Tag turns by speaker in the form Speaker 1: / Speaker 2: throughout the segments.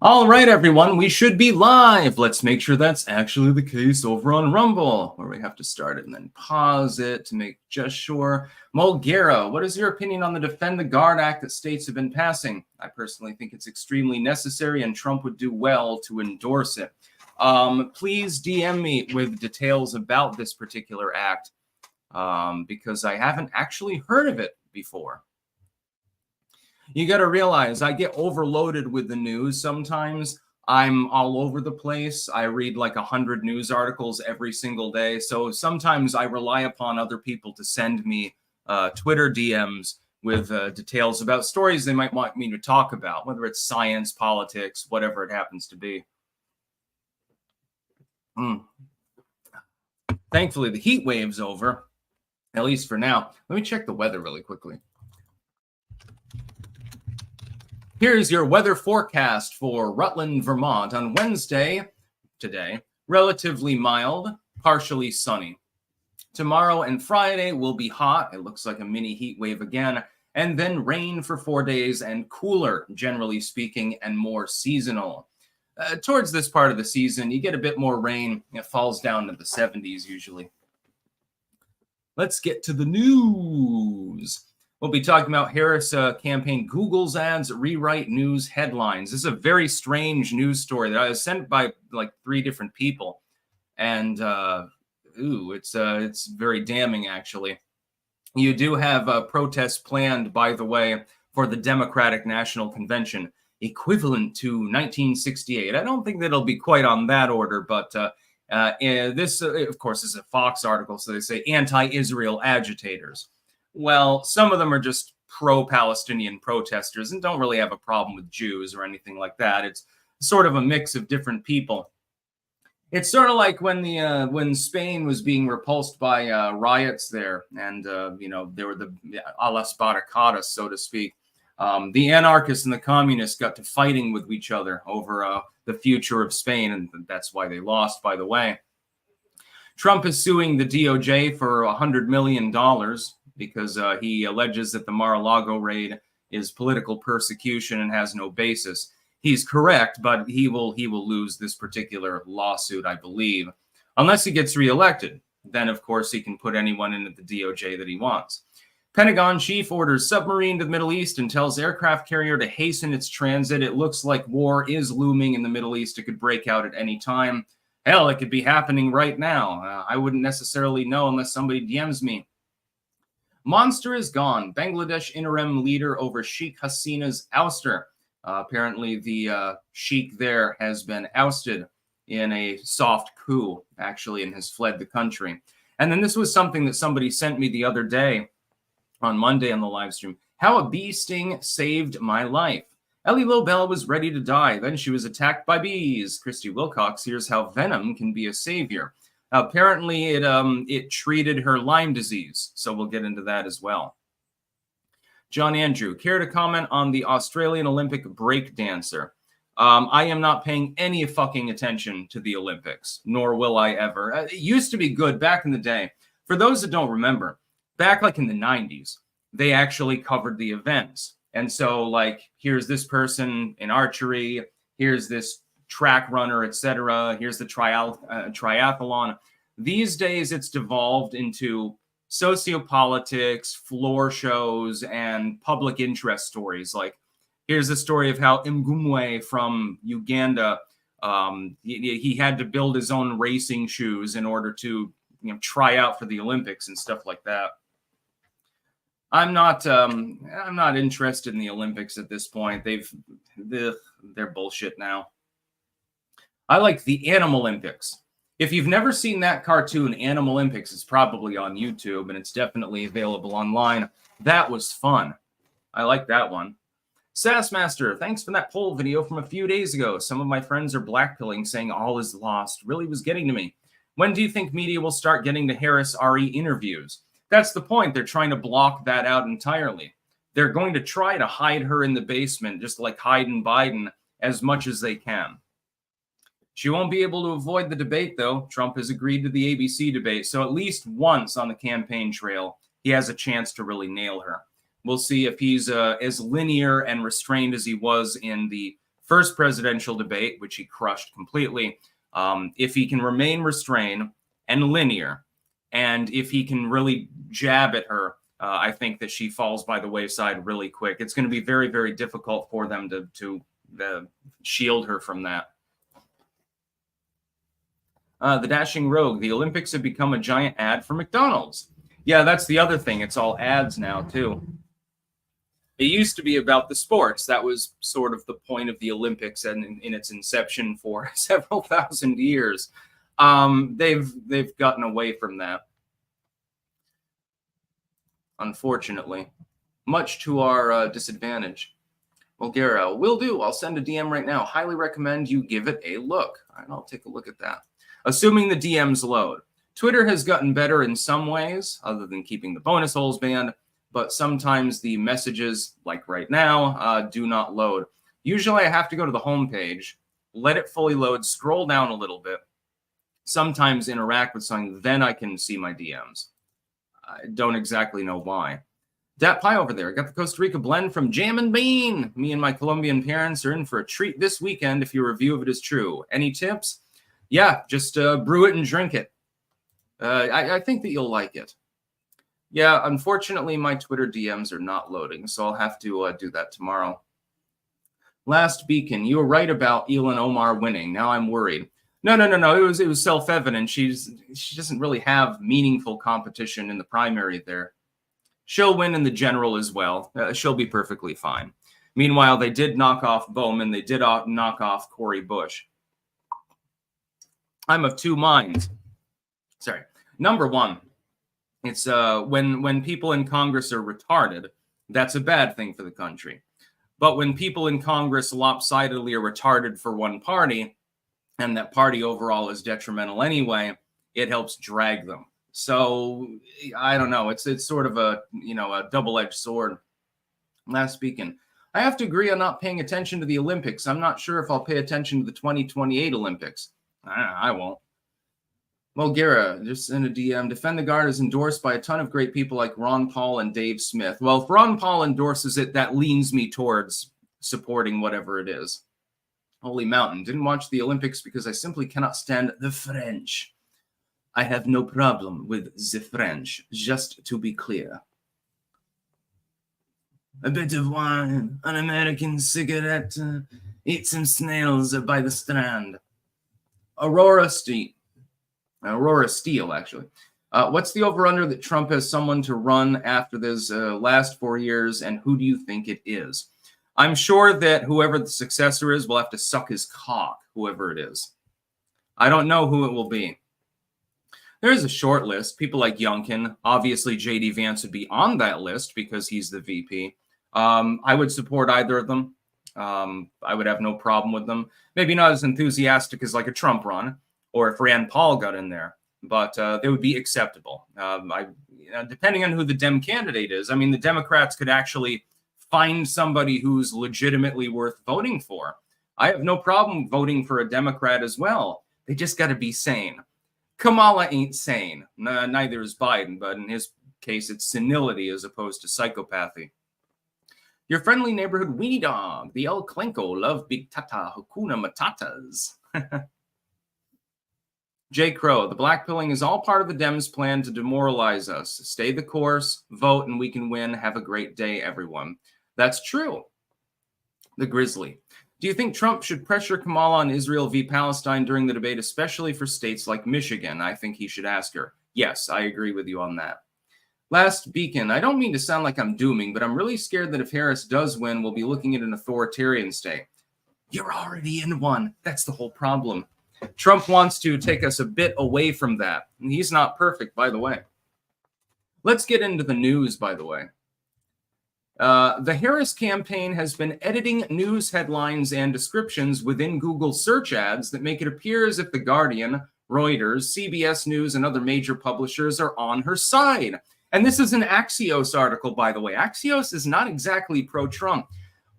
Speaker 1: All right, everyone, we should be live. Let's make sure that's actually the case over on Rumble, where we have to start it and then pause it to make just sure. Mulgera, what is your opinion on the Defend the Guard Act that states have been passing? I personally think it's extremely necessary, and Trump would do well to endorse it. Please DM me with details about this particular act, because I haven't actually heard of it before. You got to realize I get overloaded with the news sometimes. I'm all over the place. I read like 100 news articles every single day. So sometimes I rely upon other people to send me Twitter DMs with details about stories they might want me to talk about, whether it's science, politics, whatever it happens to be. Thankfully, the heat wave's over, at least for now. Let me check the weather really quickly. Here's your weather forecast for Rutland, Vermont on Wednesday, today, relatively mild, partially sunny. Tomorrow and Friday will be hot. It looks like a mini heat wave again, and then rain for 4 days and cooler, generally speaking, and more seasonal. Towards this part of the season, you get a bit more rain. It falls down to the 70s usually. Let's get to the news. We'll be talking about Harris campaign Google's ads rewrite news headlines. This is a very strange news story that I was sent by like 3 different people, and it's very damning actually. You do have protests planned, by the way, for the Democratic National Convention, equivalent to 1968. I don't think that it'll be quite on that order, but this, of course, is a Fox article, so they say anti-Israel agitators. Well, some of them are just pro-Palestinian protesters and don't really have a problem with Jews or anything like that. It's sort of a mix of different people. It's sort of like when Spain was being repulsed by riots there, and there were the a las barricadas, so to speak. The anarchists and the communists got to fighting with each other over the future of Spain, and that's why they lost, by the way. Trump is suing the DOJ for $100 million. Because he alleges that the Mar-a-Lago raid is political persecution and has no basis. He's correct, but he will lose this particular lawsuit, I believe, unless he gets reelected. Then, of course, he can put anyone into the DOJ that he wants. Pentagon chief orders submarine to the Middle East and tells aircraft carrier to hasten its transit. It looks like war is looming in the Middle East. It could break out at any time. Hell, it could be happening right now. I wouldn't necessarily know unless somebody DMs me. Monster is gone. Bangladesh interim leader over Sheikh Hasina's ouster. Apparently, the sheikh there has been ousted in a soft coup, actually, and has fled the country. And then this was something that somebody sent me the other day on Monday on the live stream. How a bee sting saved my life. Ellie Lobel was ready to die. Then she was attacked by bees. Christy Wilcox hears how venom can be a savior. Apparently, it treated her Lyme disease, so we'll get into that as well. John Andrew, care to comment on the Australian Olympic breakdancer? I am not paying any fucking attention to the Olympics, nor will I ever. It used to be good back in the day. For those that don't remember, back like in the 90s, they actually covered the events. And so, like, here's this person in archery, here's this track runner, etc. Here's the triathlon. These days, it's devolved into sociopolitics, floor shows, and public interest stories. Like, here's the story of how Mgumwe from Uganda, he had to build his own racing shoes in order to try out for the Olympics and stuff like that. I'm not interested in the Olympics at this point. They're bullshit now. I like the Animal Olympics. If you've never seen that cartoon, Animal Olympics, it's probably on YouTube, and it's definitely available online. That was fun. I like that one. Sassmaster, thanks for that poll video from a few days ago. Some of my friends are blackpilling, saying all is lost. Really was getting to me. When do you think media will start getting the Harris-RE interviews? That's the point. They're trying to block that out entirely. They're going to try to hide her in the basement, just like hiding Biden, as much as they can. She won't be able to avoid the debate, though. Trump has agreed to the ABC debate, so at least once on the campaign trail, he has a chance to really nail her. We'll see if he's as linear and restrained as he was in the first presidential debate, which he crushed completely. If he can remain restrained and linear, and if he can really jab at her, I think that she falls by the wayside really quick. It's going to be very, very difficult for them to shield her from that. The Dashing Rogue, the Olympics have become a giant ad for McDonald's. Yeah, that's the other thing. It's all ads now, too. It used to be about the sports. That was sort of the point of the Olympics and in its inception for several thousand years. They've gotten away from that, unfortunately, much to our disadvantage. Well, Gara, will do. I'll send a DM right now. Highly recommend you give it a look. All right, I'll take a look at that. Assuming the DMs load. Twitter has gotten better in some ways, other than keeping the bonus holes banned, but sometimes the messages, like right now, do not load. Usually I have to go to the home page, let it fully load, scroll down a little bit, sometimes interact with something, then I can see my DMs. I don't exactly know why. Dat Pie over there, got the Costa Rica blend from Jam and Bean. Me and my Colombian parents are in for a treat this weekend if your review of it is true. Any tips? Yeah, just brew it and drink it. I think that you'll like it. Yeah, unfortunately, my Twitter DMs are not loading, so I'll have to do that tomorrow. Last Beacon, you were right about Ilhan Omar winning. Now I'm worried. No. It was self-evident. She doesn't really have meaningful competition in the primary there. She'll win in the general as well. She'll be perfectly fine. Meanwhile, they did knock off Bowman. They did knock off Cory Bush. I'm of two minds. Sorry. Number one, it's when people in Congress are retarded, that's a bad thing for the country. But when people in Congress lopsidedly are retarded for one party, and that party overall is detrimental anyway, it helps drag them. So I don't know. It's sort of a double-edged sword. Last speaking, I have to agree on not paying attention to the Olympics. I'm not sure if I'll pay attention to the 2028 Olympics. I won't. Well, Gara, just in a DM, Defend the Guard is endorsed by a ton of great people like Ron Paul and Dave Smith. Well, if Ron Paul endorses it, that leans me towards supporting whatever it is. Holy Mountain, didn't watch the Olympics because I simply cannot stand the French. I have no problem with the French, just to be clear. A bit of wine, an American cigarette, eat some snails by the strand. Aurora Steele, actually. What's the over-under that Trump has someone to run after this last 4 years, and who do you think it is? I'm sure that whoever the successor is will have to suck his cock, whoever it is. I don't know who it will be. There is a short list. People like Youngkin. Obviously, J.D. Vance would be on that list because he's the VP. I would support either of them. I would have no problem with them. Maybe not as enthusiastic as like a Trump run or if Rand Paul got in there, but they would be acceptable. Depending on who the Dem candidate is. I mean, the Democrats could actually find somebody who's legitimately worth voting for. I have no problem voting for a Democrat as well. They just got to be sane. Kamala ain't sane. Neither is Biden, but in his case, it's senility as opposed to psychopathy. Your friendly neighborhood weenie dog, the El Clenco, love Big Tata, Hakuna Matatas. Jay Crow, the blackpilling is all part of the Dems' plan to demoralize us. Stay the course, vote, and we can win. Have a great day, everyone. That's true. The Grizzly. Do you think Trump should pressure Kamala on Israel v. Palestine during the debate, especially for states like Michigan? I think he should ask her. Yes, I agree with you on that. Last Beacon, I don't mean to sound like I'm dooming, but I'm really scared that if Harris does win, we'll be looking at an authoritarian state. You're already in one. That's the whole problem. Trump wants to take us a bit away from that. And he's not perfect, by the way. Let's get into the news, by the way. The Harris campaign has been editing news headlines and descriptions within Google search ads that make it appear as if The Guardian, Reuters, CBS News, and other major publishers are on her side. And this is an Axios article, by the way. Axios is not exactly pro-Trump.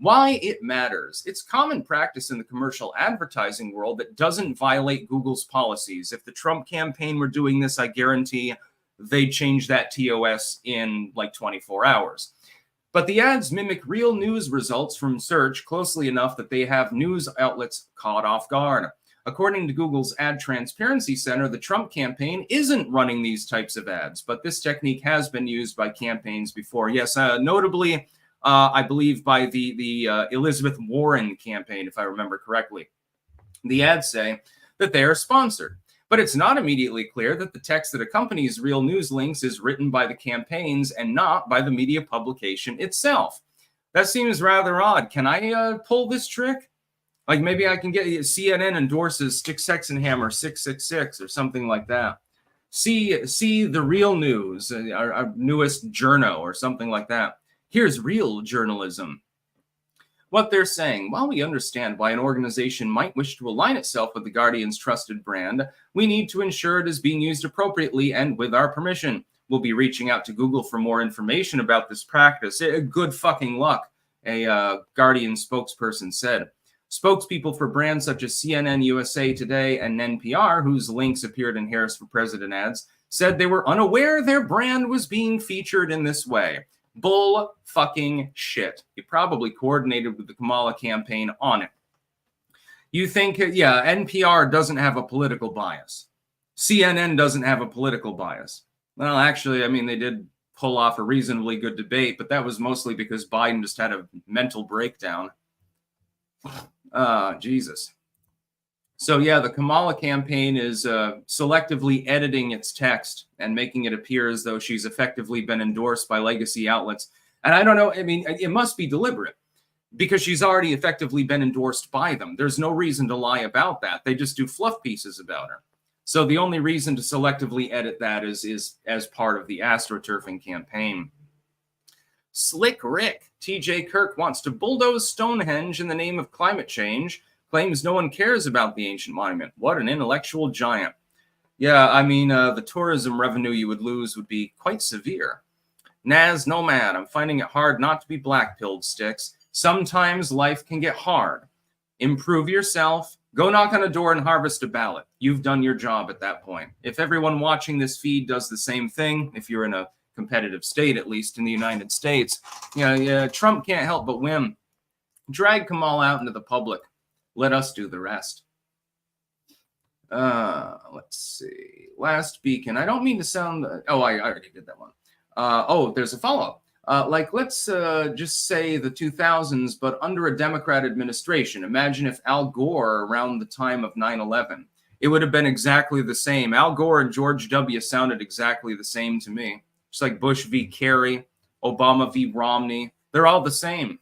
Speaker 1: Why it matters. It's common practice in the commercial advertising world that doesn't violate Google's policies. If the Trump campaign were doing this, I guarantee they'd change that TOS in like 24 hours. But the ads mimic real news results from search closely enough that they have news outlets caught off guard. According to Google's Ad Transparency Center, the Trump campaign isn't running these types of ads, but this technique has been used by campaigns before. Yes, notably, I believe by the Elizabeth Warren campaign, if I remember correctly. The ads say that they are sponsored, but it's not immediately clear that the text that accompanies real news links is written by the campaigns and not by the media publication itself. That seems rather odd. Can I pull this trick? Like maybe I can get CNN endorses Stick Sexenhammer 666 or something like that. See the real news, our newest journo or something like that. Here's real journalism. What they're saying, while we understand why an organization might wish to align itself with the Guardian's trusted brand, we need to ensure it is being used appropriately and with our permission. We'll be reaching out to Google for more information about this practice. Good fucking luck, a Guardian spokesperson said. Spokespeople for brands such as CNN, USA Today, and NPR, whose links appeared in Harris for President ads, said they were unaware their brand was being featured in this way. Bull fucking shit. He probably coordinated with the Kamala campaign on it. You think, yeah, NPR doesn't have a political bias. CNN doesn't have a political bias. Well, actually, I mean, they did pull off a reasonably good debate, but that was mostly because Biden just had a mental breakdown. Jesus. So yeah, the Kamala campaign is selectively editing its text and making it appear as though she's effectively been endorsed by legacy outlets. And I don't know, I mean, it must be deliberate because she's already effectively been endorsed by them. There's no reason to lie about that. They just do fluff pieces about her. So the only reason to selectively edit that is as part of the astroturfing campaign. Slick Rick, TJ Kirk wants to bulldoze Stonehenge in the name of climate change, claims no one cares about the ancient monument. What an intellectual giant. Yeah, I mean, the tourism revenue you would lose would be quite severe. Naz Nomad, I'm finding it hard not to be black-pilled, Sticks. Sometimes life can get hard. Improve yourself. Go knock on a door and harvest a ballot. You've done your job at that point. If everyone watching this feed does the same thing, if you're in a competitive state, at least in the United States, Trump can't help but win. Drag Kamala out into the public. Let us do the rest. Let's see. Last beacon. I don't mean to sound... Oh, I already did that one. There's a follow-up. Let's just say the 2000s, but under a Democrat administration. Imagine if Al Gore around the time of 9/11. It would have been exactly the same. Al Gore and George W. sounded exactly the same to me. Just like Bush v. Kerry, Obama v. Romney. They're all the same.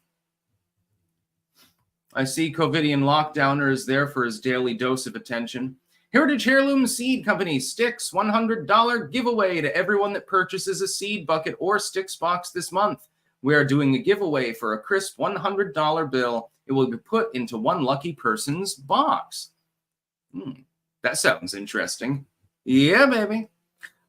Speaker 1: I see COVIDian Lockdowner is there for his daily dose of attention. Heritage Heirloom Seed Company Sticks $100 giveaway to everyone that purchases a seed bucket or Sticks box this month. We are doing a giveaway for a crisp $100 bill. It will be put into one lucky person's box. That sounds interesting. Yeah, baby.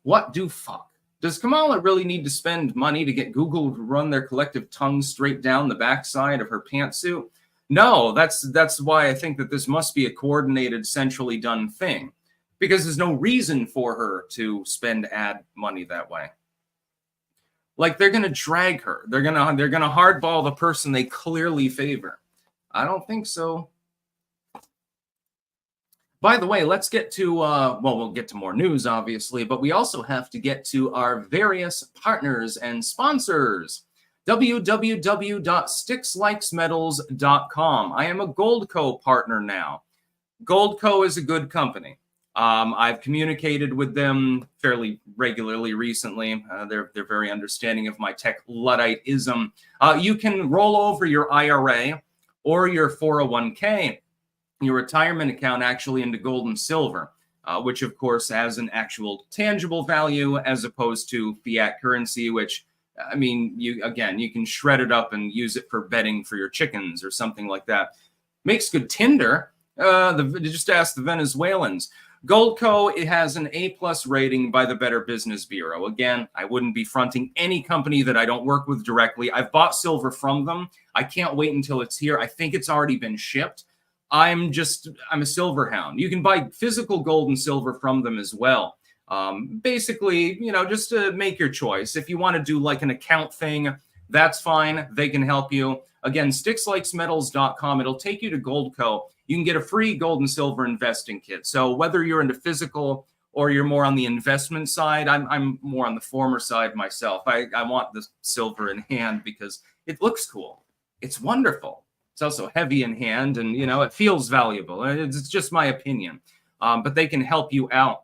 Speaker 1: What do fuck? Does Kamala really need to spend money to get Google to run their collective tongues straight down the backside of her pantsuit? No, that's why I think that this must be a coordinated, centrally done thing, because there's no reason for her to spend ad money that way. Like they're gonna drag her, they're gonna hardball the person they clearly favor. I don't think so. By the way, let's get to we'll get to more news, obviously, but we also have to get to our various partners and sponsors. www.stickslikesmetals.com. I am a Goldco partner now. Goldco is a good company. I've communicated with them fairly regularly recently. They're very understanding of my tech Ludditism. You can roll over your IRA or your 401k, your retirement account, actually into gold and silver, which of course has an actual tangible value as opposed to fiat currency, which I mean, you can shred it up and use it for bedding for your chickens or something like that. Makes good tinder. Just ask the Venezuelans. Goldco, it has an A+ rating by the Better Business Bureau. Again, I wouldn't be fronting any company that I don't work with directly. I've bought silver from them. I can't wait until it's here. I think it's already been shipped. I'm a silver hound. You can buy physical gold and silver from them as well. Basically, just to make your choice. If you want to do like an account thing, that's fine. They can help you. Again, stickslikesmetals.com. It'll take you to Goldco. You can get a free gold and silver investing kit. So whether you're into physical or you're more on the investment side, I'm more on the former side myself. I want the silver in hand because it looks cool. It's wonderful. It's also heavy in hand, and it feels valuable. It's just my opinion. But they can help you out.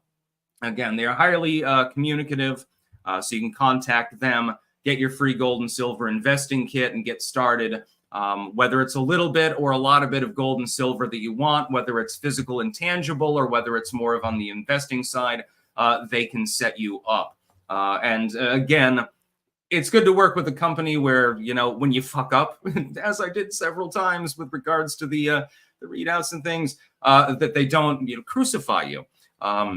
Speaker 1: Again, they're highly communicative, so you can contact them, get your free gold and silver investing kit, and get started. Whether it's a little bit or a lot of bit of gold and silver that you want, whether it's physical and tangible or whether it's more of on the investing side, they can set you up. And again, it's good to work with a company where, when you fuck up, as I did several times with regards to the readouts and things, that they don't crucify you.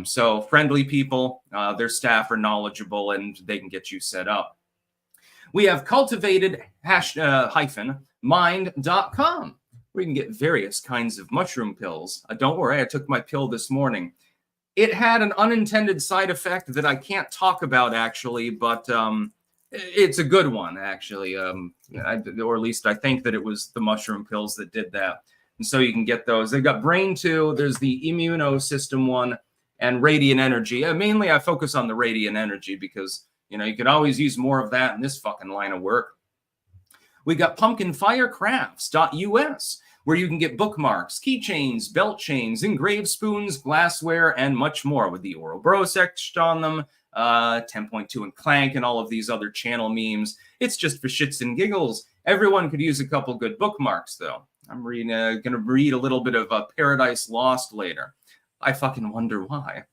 Speaker 1: So friendly people, their staff are knowledgeable, and they can get you set up. We have cultivated mind.com, where you can get various kinds of mushroom pills. Don't worry, I took my pill this morning. It had an unintended side effect that I can't talk about, actually, but it's a good one, actually. Or at least I think that it was the mushroom pills that did that. And so you can get those. They've got Brain 2, there's the Immunosystem one, and Radiant Energy. Mainly I focus on the Radiant Energy because, you could always use more of that in this fucking line of work. We got pumpkinfirecrafts.us, where you can get bookmarks, keychains, belt chains, engraved spoons, glassware, and much more with the Ouroboros etched on them, 10.2 and Clank, and all of these other channel memes. It's just for shits and giggles. Everyone could use a couple good bookmarks, though. I'm going to read a little bit of Paradise Lost later. I fucking wonder why.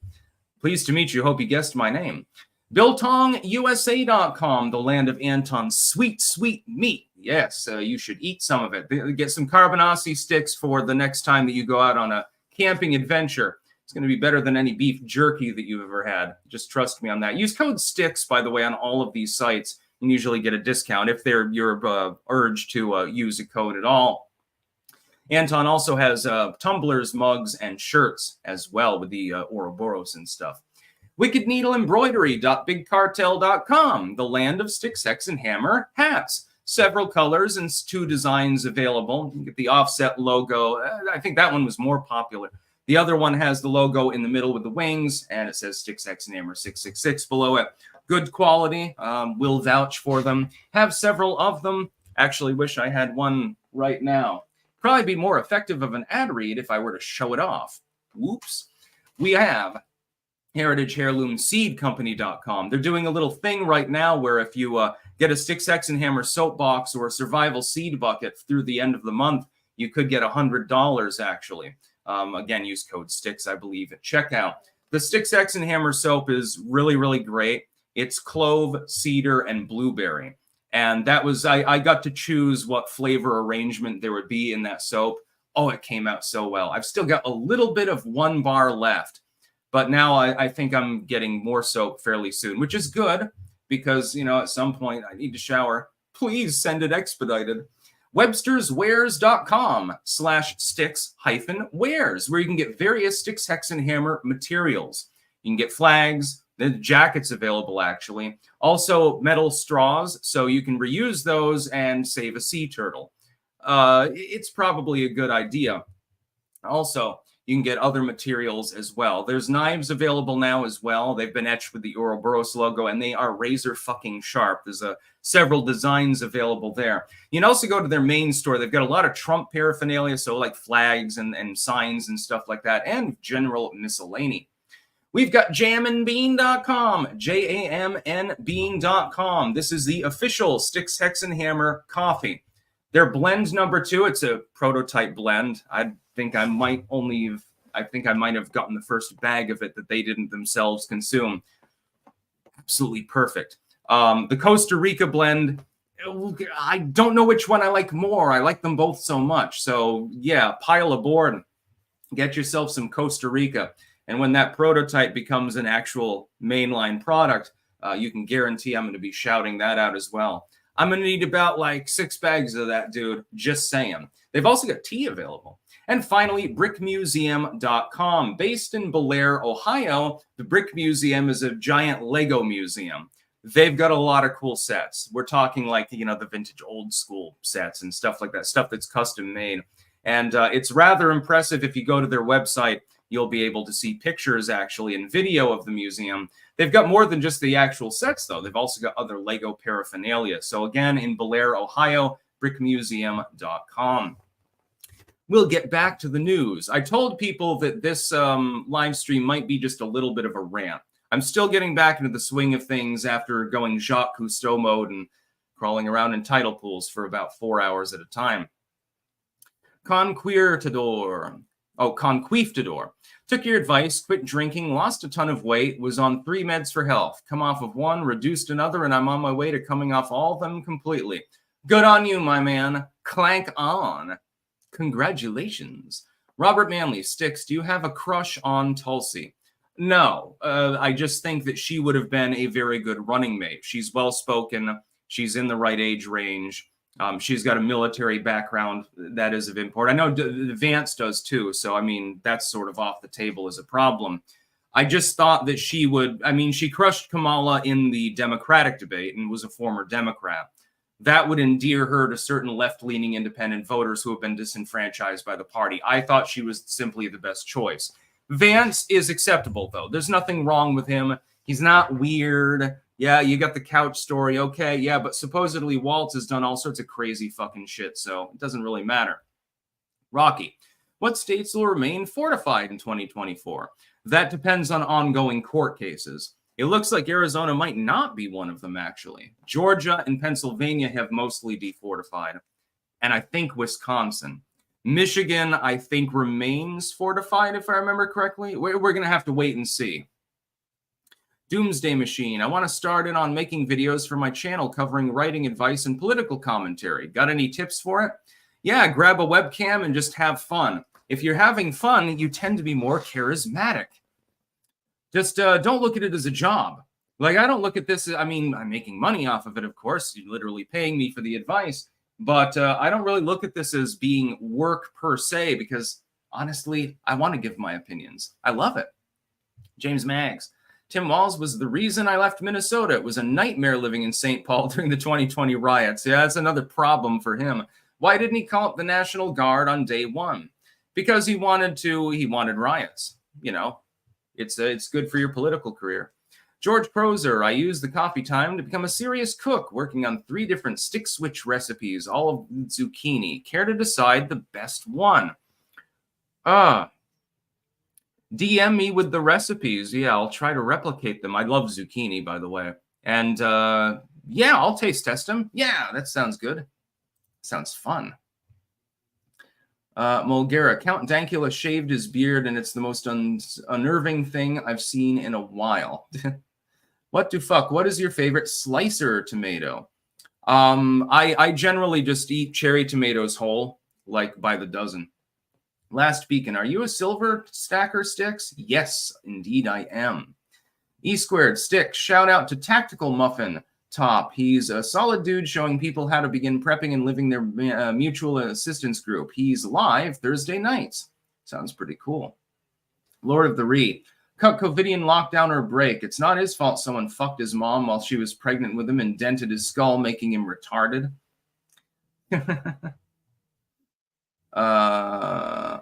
Speaker 1: Pleased to meet you. Hope you guessed my name. BiltongUSA.com, the land of Anton's sweet, sweet meat. Yes, you should eat some of it. Get some Carbonasi sticks for the next time that you go out on a camping adventure. It's going to be better than any beef jerky that you've ever had. Just trust me on that. Use code STICKS, by the way, on all of these sites, and usually get a discount if you're urged to use a code at all. Anton also has tumblers, mugs, and shirts as well with the Ouroboros and stuff. WickedNeedleEmbroidery.BigCartel.com, the land of stick, sex, and hammer hats. Several colors and 2 designs available. You can get the offset logo. I think that one was more popular. The other one has the logo in the middle with the wings, and it says Stick, Sex, and Hammer 666 below it. Good quality. Will vouch for them. Have several of them. Actually wish I had one right now. Probably be more effective of an ad read if I were to show it off. Whoops. We have heritageheirloomseedcompany.com. They're doing a little thing right now where if you get a Stick, Sex, and Hammer soapbox or a survival seed bucket through the end of the month, you could get $100 actually. Again, use code STICKS, I believe, at checkout. The Stick, Sex, and Hammer soap is really, really great. It's clove, cedar, and blueberry. And that was, I got to choose what flavor arrangement there would be in that soap. Oh, it came out so well. I've still got a little bit of 1 bar left. But now I think I'm getting more soap fairly soon, which is good because, at some point I need to shower. Please send it expedited. Websterswears.com/sticks-wares, where you can get various Sticks, Hex, and Hammer materials. You can get flags, the jackets available, actually. Also, metal straws, so you can reuse those and save a sea turtle. It's probably a good idea. Also, you can get other materials as well. There's knives available now as well. They've been etched with the Ouroboros logo, and they are razor fucking sharp. There's several designs available there. You can also go to their main store. They've got a lot of Trump paraphernalia, so like flags and signs and stuff like that, and general miscellany. We've got jamandbean.com, JAMNbean.com. This is the official Sticks, Hex, and Hammer coffee. Their blend number 2, it's a prototype blend. I think I might have gotten the first bag of it that they didn't themselves consume. Absolutely perfect. The Costa Rica blend, I don't know which one I like more. I like them both so much. So yeah, pile aboard. Get yourself some Costa Rica. And when that prototype becomes an actual mainline product, you can guarantee I'm going to be shouting that out as well. I'm going to need about like 6 bags of that, dude. Just saying. They've also got tea available. And finally, brickmuseum.com. Based in Bel Air, Ohio, the Brick Museum is a giant Lego museum. they've got a lot of cool sets. We're talking like, you know, the vintage old school sets and stuff like that, stuff that's custom made. And it's rather impressive. If you go to their website, you'll be able to see pictures actually and video of the museum. They've got more than just the actual sets, though. They've also got other Lego paraphernalia. So again, in Bellaire, Ohio, brickmuseum.com. We'll get back to the news. I told people that this live stream might be just a little bit of a rant. I'm still getting back into the swing of things after going Jacques Cousteau mode and crawling around in title pools for about 4 hours at a time. Conquistador. Took your advice, quit drinking, lost a ton of weight, was on 3 meds for health, come off of 1, reduced another, and I'm on my way to coming off all of them completely. Good on you, my man. Clank on. Congratulations. Robert Manley, Sticks, do you have a crush on Tulsi? No, I just think that she would have been a very good running mate. She's well-spoken. She's in the right age range. She's got a military background that is of import. I know Vance does too. So, I mean, that's sort of off the table as a problem. I just thought that she would, I mean, she crushed Kamala in the Democratic debate and was a former Democrat. That would endear her to certain left-leaning independent voters who have been disenfranchised by the party. I thought she was simply the best choice. Vance is acceptable, though. There's nothing wrong with him. He's not weird. Yeah, you got the couch story. Okay, yeah, but supposedly Waltz has done all sorts of crazy fucking shit, so it doesn't really matter. Rocky, what states will remain fortified in 2024? That depends on ongoing court cases. It looks like Arizona might not be one of them, actually. Georgia and Pennsylvania have mostly defortified, and I think Wisconsin. Michigan, I think, remains fortified, if I remember correctly. We're going to have to wait and see. Doomsday Machine. I want to start in on making videos for my channel covering writing advice and political commentary. Got any tips for it? Yeah, grab a webcam and just have fun. If you're having fun, you tend to be more charismatic. Just don't look at it as a job. Like, I don't look at this, I mean, I'm making money off of it, of course. You're literally paying me for the advice. But I don't really look at this as being work per se, because honestly, I want to give my opinions. I love it. James Maggs. Tim Walz was the reason I left Minnesota. It was a nightmare living in St. Paul during the 2020 riots. Yeah, that's another problem for him. Why didn't he call up the National Guard on day one? Because he wanted riots. You know, it's good for your political career. George Prozer, I used the coffee time to become a serious cook, working on 3 different stick switch recipes, all of zucchini. Care to decide the best one? DM me with the recipes. Yeah, I'll try to replicate them. I love zucchini, by the way. And yeah, I'll taste test them. Yeah, that sounds good. Sounds fun. Mulgara, Count Dankula shaved his beard, and it's the most unnerving thing I've seen in a while. What is your favorite slicer tomato? I generally just eat cherry tomatoes whole, like by the dozen. Last Beacon, are you a silver stacker, Sticks? Yes, indeed I am. E Squared, Sticks, shout out to Tactical Muffin Top. He's a solid dude showing people how to begin prepping and living their mutual assistance group. He's live Thursday nights. Sounds pretty cool. Lord of the Reed, cut COVIDian lockdown or break. It's not his fault someone fucked his mom while she was pregnant with him and dented his skull, making him retarded.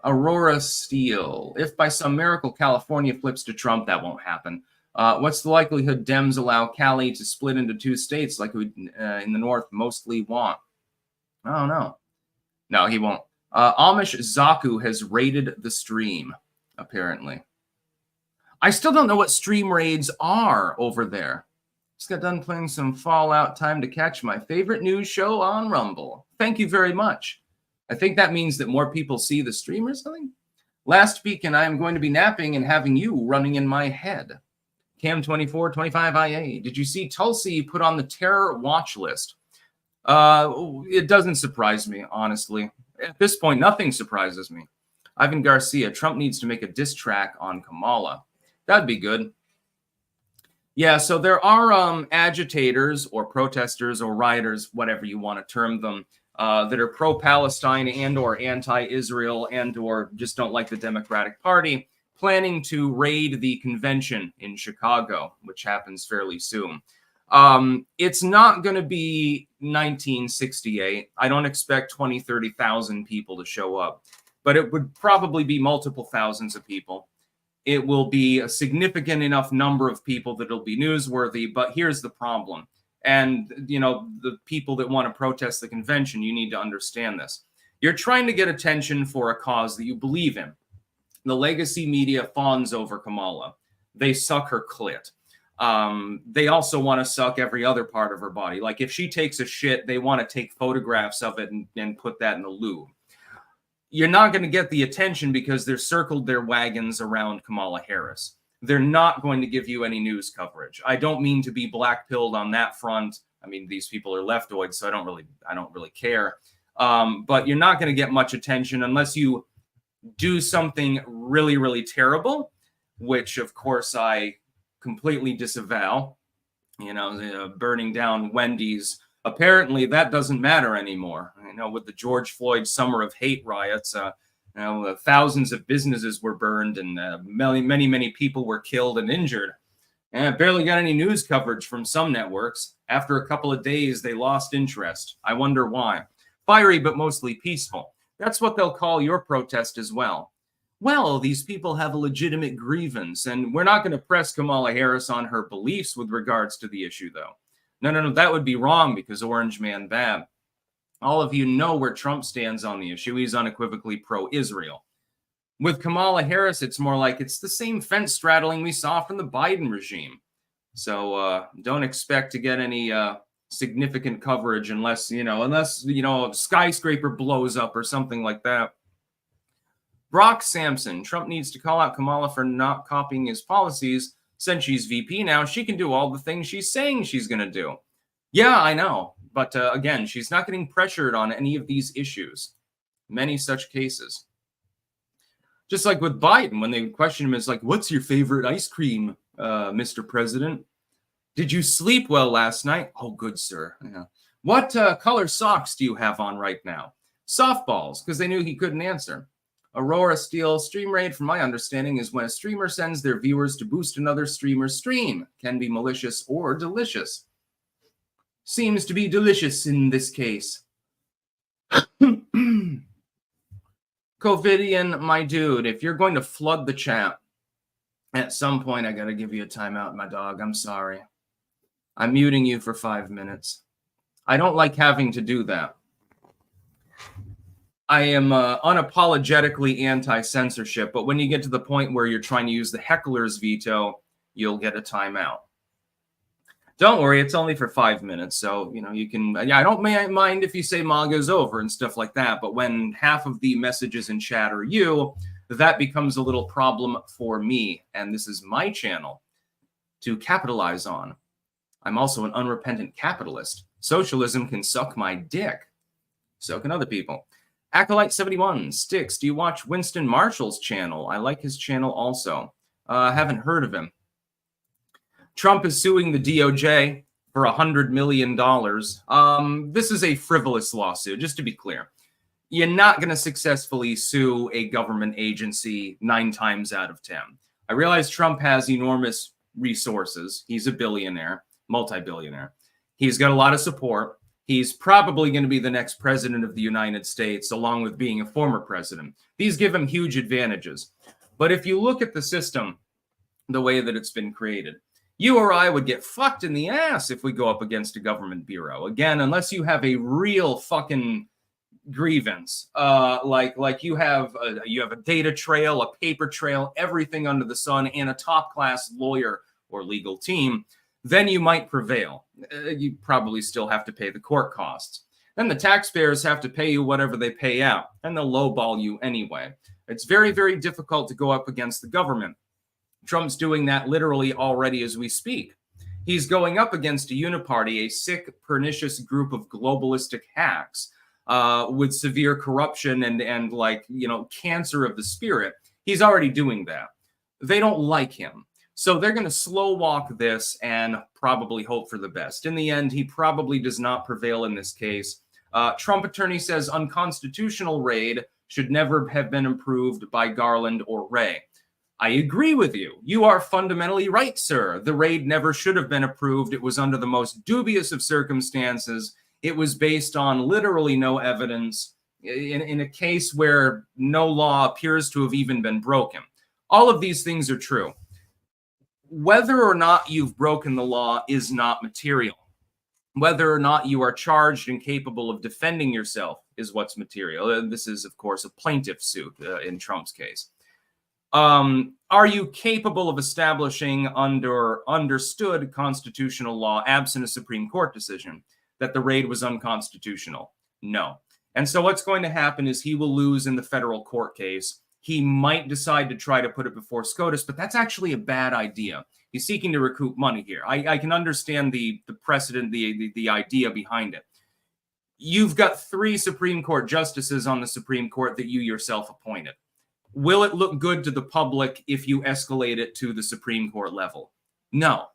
Speaker 1: Aurora Steele. If by some miracle California flips to Trump, that won't happen. What's the likelihood Dems allow Cali to split into 2 states like we in the North mostly want? I don't know. No, he won't. Amish Zaku has raided the stream, apparently. I still don't know what stream raids are over there. Just got done playing some Fallout. Time to catch my favorite news show on Rumble. Thank you very much. I think that means that more people see the stream or something. Last week, and I am going to be napping and having you running in my head. Cam2425IA. Did you see Tulsi put on the terror watch list? It doesn't surprise me, honestly. At this point, nothing surprises me. Ivan Garcia. Trump needs to make a diss track on Kamala. That'd be good. Yeah, so there are agitators or protesters or rioters, whatever you want to term them, that are pro-Palestine and or anti-Israel and or just don't like the Democratic Party, planning to raid the convention in Chicago, which happens fairly soon. It's not going to be 1968. I don't expect 20, 30,000 people to show up, but it would probably be multiple thousands of people. It will be a significant enough number of people that it'll be newsworthy. But here's the problem. And, you know, the people that want to protest the convention, you need to understand this. You're trying to get attention for a cause that you believe in. The legacy media fawns over Kamala. They suck her clit. They also want to suck every other part of her body. Like if she takes a shit, they want to take photographs of it and put that in the Louvre. You're not going to get the attention because they've circled their wagons around Kamala Harris. They're not going to give you any news coverage. I don't mean to be black-pilled on that front. I mean, these people are leftoids, so I don't really care. But you're not going to get much attention unless you do something really, really terrible, which of course I completely disavow. You know, burning down Wendy's. Apparently that doesn't matter anymore. You know, with the George Floyd Summer of Hate riots, thousands of businesses were burned and many people were killed and injured. And I barely got any news coverage from some networks. After a couple of days, they lost interest. I wonder why. Fiery, but mostly peaceful. That's what they'll call your protest as well. Well, these people have a legitimate grievance, and we're not going to press Kamala Harris on her beliefs with regards to the issue, though. No, that would be wrong because Orange Man bad. All of you know where Trump stands on the issue. He's unequivocally pro-Israel. With Kamala Harris, it's more like it's the same fence straddling we saw from the Biden regime. So don't expect to get any significant coverage unless a skyscraper blows up or something like that. Brock Sampson, Trump needs to call out Kamala for not copying his policies. Since she's VP now, she can do all the things she's saying she's going to do. Yeah, I know. But again, she's not getting pressured on any of these issues. Many such cases. Just like with Biden, when they question him, it's like, what's your favorite ice cream, Mr. President? Did you sleep well last night? Oh, good, sir. Yeah. What color socks do you have on right now? Softballs, because they knew he couldn't answer. Aurora Steele, stream raid, from my understanding, is when a streamer sends their viewers to boost another streamer's stream. Can be malicious or delicious. Seems to be delicious in this case. Covidian, my dude, if you're going to flood the chat, at some point I got to give you a timeout, my dog. I'm sorry. I'm muting you for 5 minutes. I don't like having to do that. I am unapologetically anti-censorship, but when you get to the point where you're trying to use the heckler's veto, you'll get a timeout. Don't worry, it's only for 5 minutes, so you can. Yeah, I don't mind if you say MAGA's over and stuff like that, but when half of the messages in chat are you, that becomes a little problem for me, and this is my channel to capitalize on. I'm also an unrepentant capitalist. Socialism can suck my dick. So can other people. Acolyte71, Sticks, do you watch Winston Marshall's channel? I like his channel also. Haven't heard of him. Trump is suing the DOJ for $100 million. This is a frivolous lawsuit, just to be clear. You're not going to successfully sue a government agency 9 times out of 10. I realize Trump has enormous resources. He's a billionaire, multi-billionaire. He's got a lot of support. He's probably going to be the next president of the United States, along with being a former president. These give him huge advantages. But if you look at the system, the way that it's been created, you or I would get fucked in the ass if we go up against a government bureau. Again, unless you have a real fucking grievance, like you have a data trail, a paper trail, everything under the sun, and a top-class lawyer or legal team, then you might prevail. You probably still have to pay the court costs. Then the taxpayers have to pay you whatever they pay out, and they'll lowball you anyway. It's very, very difficult to go up against the government. Trump's doing that literally already as we speak. He's going up against a uniparty, a sick, pernicious group of globalistic hacks with severe corruption and cancer of the spirit. He's already doing that. They don't like him. So they're going to slow walk this and probably hope for the best. In the end, he probably does not prevail in this case. Trump attorney says unconstitutional raid should never have been approved by Garland or Wray. I agree with you. You are fundamentally right, sir. The raid never should have been approved. It was under the most dubious of circumstances. It was based on literally no evidence in a case where no law appears to have even been broken. All of these things are true. Whether or not you've broken the law is not material. Whether or not you are charged and capable of defending yourself is what's material. This is, of course, a plaintiff suit in Trump's case. Are you capable of establishing under understood constitutional law, absent a Supreme Court decision, that the raid was unconstitutional? No. And so what's going to happen is he will lose in the federal court case. He might decide to try to put it before SCOTUS, but that's actually a bad idea. He's seeking to recoup money here. I can understand the precedent, the idea behind it. You've got 3 Supreme Court justices on the Supreme Court that you yourself appointed. Will it look good to the public if you escalate it to the Supreme Court level? No.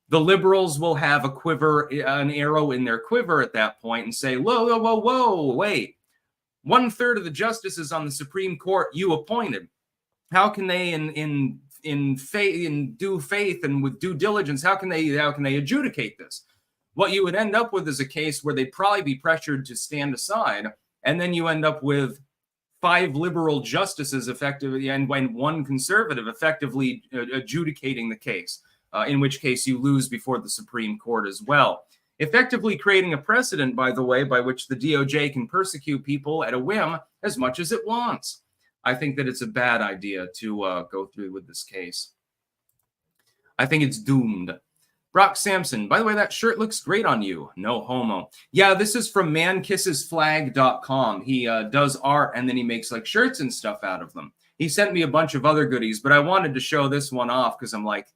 Speaker 1: The liberals will have a quiver, an arrow in their quiver at that point and say, whoa, whoa, whoa, wait. 1/3 of the justices on the Supreme Court you appointed. How can they, in due faith and with due diligence, how can they adjudicate this? What you would end up with is a case where they'd probably be pressured to stand aside, and then you end up with 5 liberal justices effectively and 1 conservative effectively adjudicating the case, in which case you lose before the Supreme Court as well. Effectively creating a precedent, by the way, by which the DOJ can persecute people at a whim as much as it wants. I think that it's a bad idea to go through with this case. I think it's doomed. Brock Sampson, by the way, that shirt looks great on you. No homo. Yeah, this is from mankissesflag.com. He does art and then he makes like shirts and stuff out of them. He sent me a bunch of other goodies, but I wanted to show this one off because I'm like,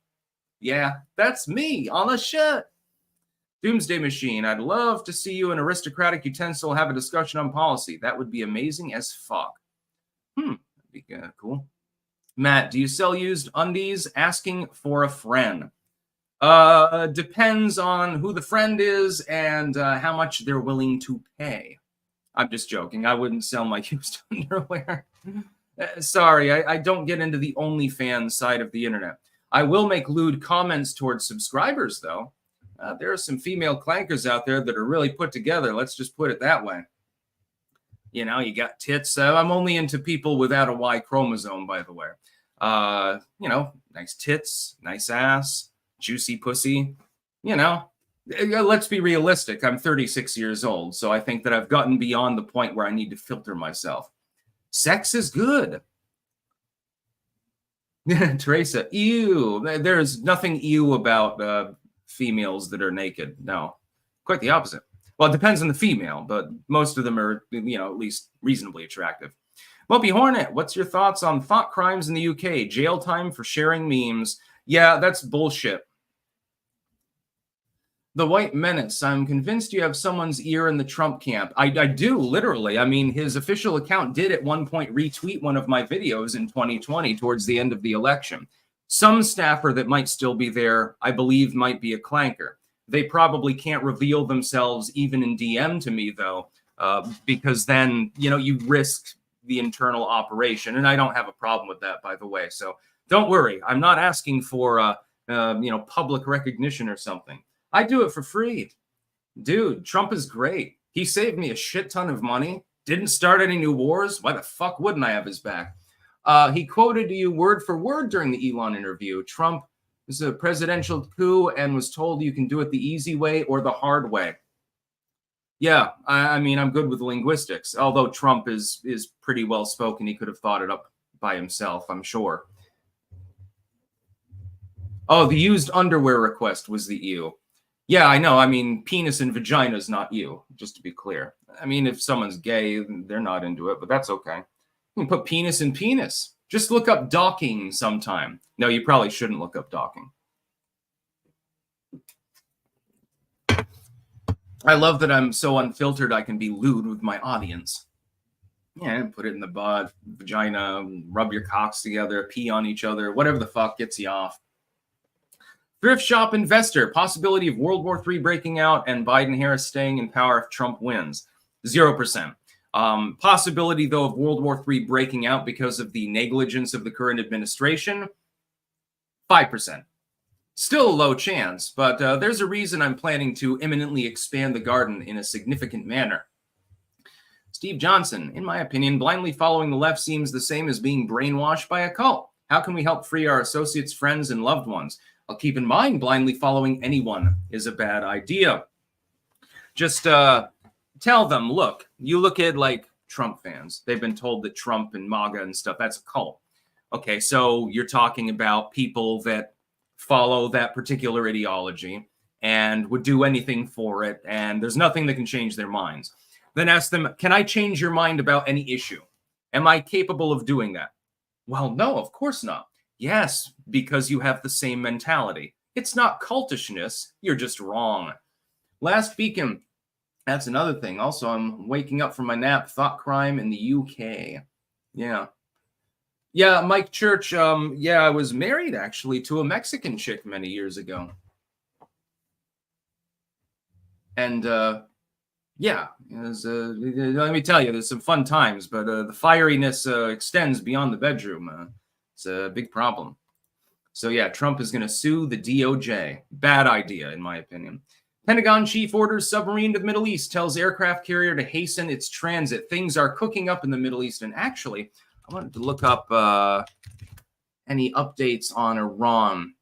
Speaker 1: yeah, that's me on a shirt. Doomsday Machine, I'd love to see you and Aristocratic Utensil have a discussion on policy. That would be amazing as fuck. That'd be cool. Matt, do you sell used undies? Asking for a friend. Depends on who the friend is and how much they're willing to pay. I'm just joking. I wouldn't sell my used underwear. Sorry, I don't get into the OnlyFans side of the internet. I will make lewd comments towards subscribers, though. There are some female clankers out there that are really put together. Let's just put it that way. You know, you got tits. I'm only into people without a Y chromosome, by the way. You know, nice tits, nice ass, juicy pussy. You know, let's be realistic. I'm 36 years old, so I think that I've gotten beyond the point where I need to filter myself. Sex is good. Teresa, ew. There's nothing ew about females that are naked. No, quite the opposite. Well, it depends on the female, but most of them are, you know, at least reasonably attractive. Mopey Hornet, what's your thoughts on thought crimes in the UK? Jail time for sharing memes. Yeah, that's bullshit. The White Menace, I'm convinced you have someone's ear in the Trump camp. I do, literally. I mean, his official account did at one point retweet one of my videos in 2020 towards the end of the election. Some staffer that might still be there, I believe, might be a clanker. They probably can't reveal themselves even in DM to me, though, because then, you know, you risk the internal operation. And I don't have a problem with that, by the way. So don't worry. I'm not asking for, you know, public recognition or something. I do it for free. Dude, Trump is great. He saved me a shit ton of money. Didn't start any new wars. Why the fuck wouldn't I have his back? He quoted you word for word during the Elon interview. Trump is a presidential coup and was told you can do it the easy way or the hard way. Yeah, I mean, I'm good with linguistics. Although Trump is pretty well spoken. He could have thought it up by himself, I'm sure. Oh, the used underwear request was the ew. Yeah, I know. I mean, penis and vagina is not you, just to be clear. I mean, if someone's gay, they're not into it, but that's okay. You can put penis in penis. Just look up docking sometime. No, you probably shouldn't look up docking. I love that I'm so unfiltered I can be lewd with my audience. Yeah, put it in the butt, vagina, rub your cocks together, pee on each other, whatever the fuck gets you off. Thrift shop investor, possibility of World War III breaking out and Biden-Harris staying in power if Trump wins. 0%. Possibility, though, of World War III breaking out because of the negligence of the current administration, 5%. Still a low chance, but there's a reason I'm planning to imminently expand the garden in a significant manner. Steve Johnson, in my opinion, blindly following the left seems the same as being brainwashed by a cult. How can we help free our associates, friends, and loved ones? I'll keep in mind, blindly following anyone is a bad idea. Just tell them, look, you look at like Trump fans. They've been told that Trump and MAGA and stuff, that's a cult. Okay, so you're talking about people that follow that particular ideology and would do anything for it, and there's nothing that can change their minds. Then ask them, can I change your mind about any issue? Am I capable of doing that? Well, no, of course not. Yes, because you have the same mentality. It's not cultishness, you're just wrong. Last beacon, that's another thing. Also, I'm waking up from my nap. Thought crime in the UK. Yeah, Mike Church. I was married actually to a Mexican chick many years ago. And let me tell you, there's some fun times, but the fieriness extends beyond the bedroom. It's a big problem. So yeah, Trump is going to sue the DOJ. Bad idea, in my opinion. Pentagon chief orders submarine to the Middle East, tells aircraft carrier to hasten its transit. Things are cooking up in the Middle East. And actually, I wanted to look up any updates on Iran.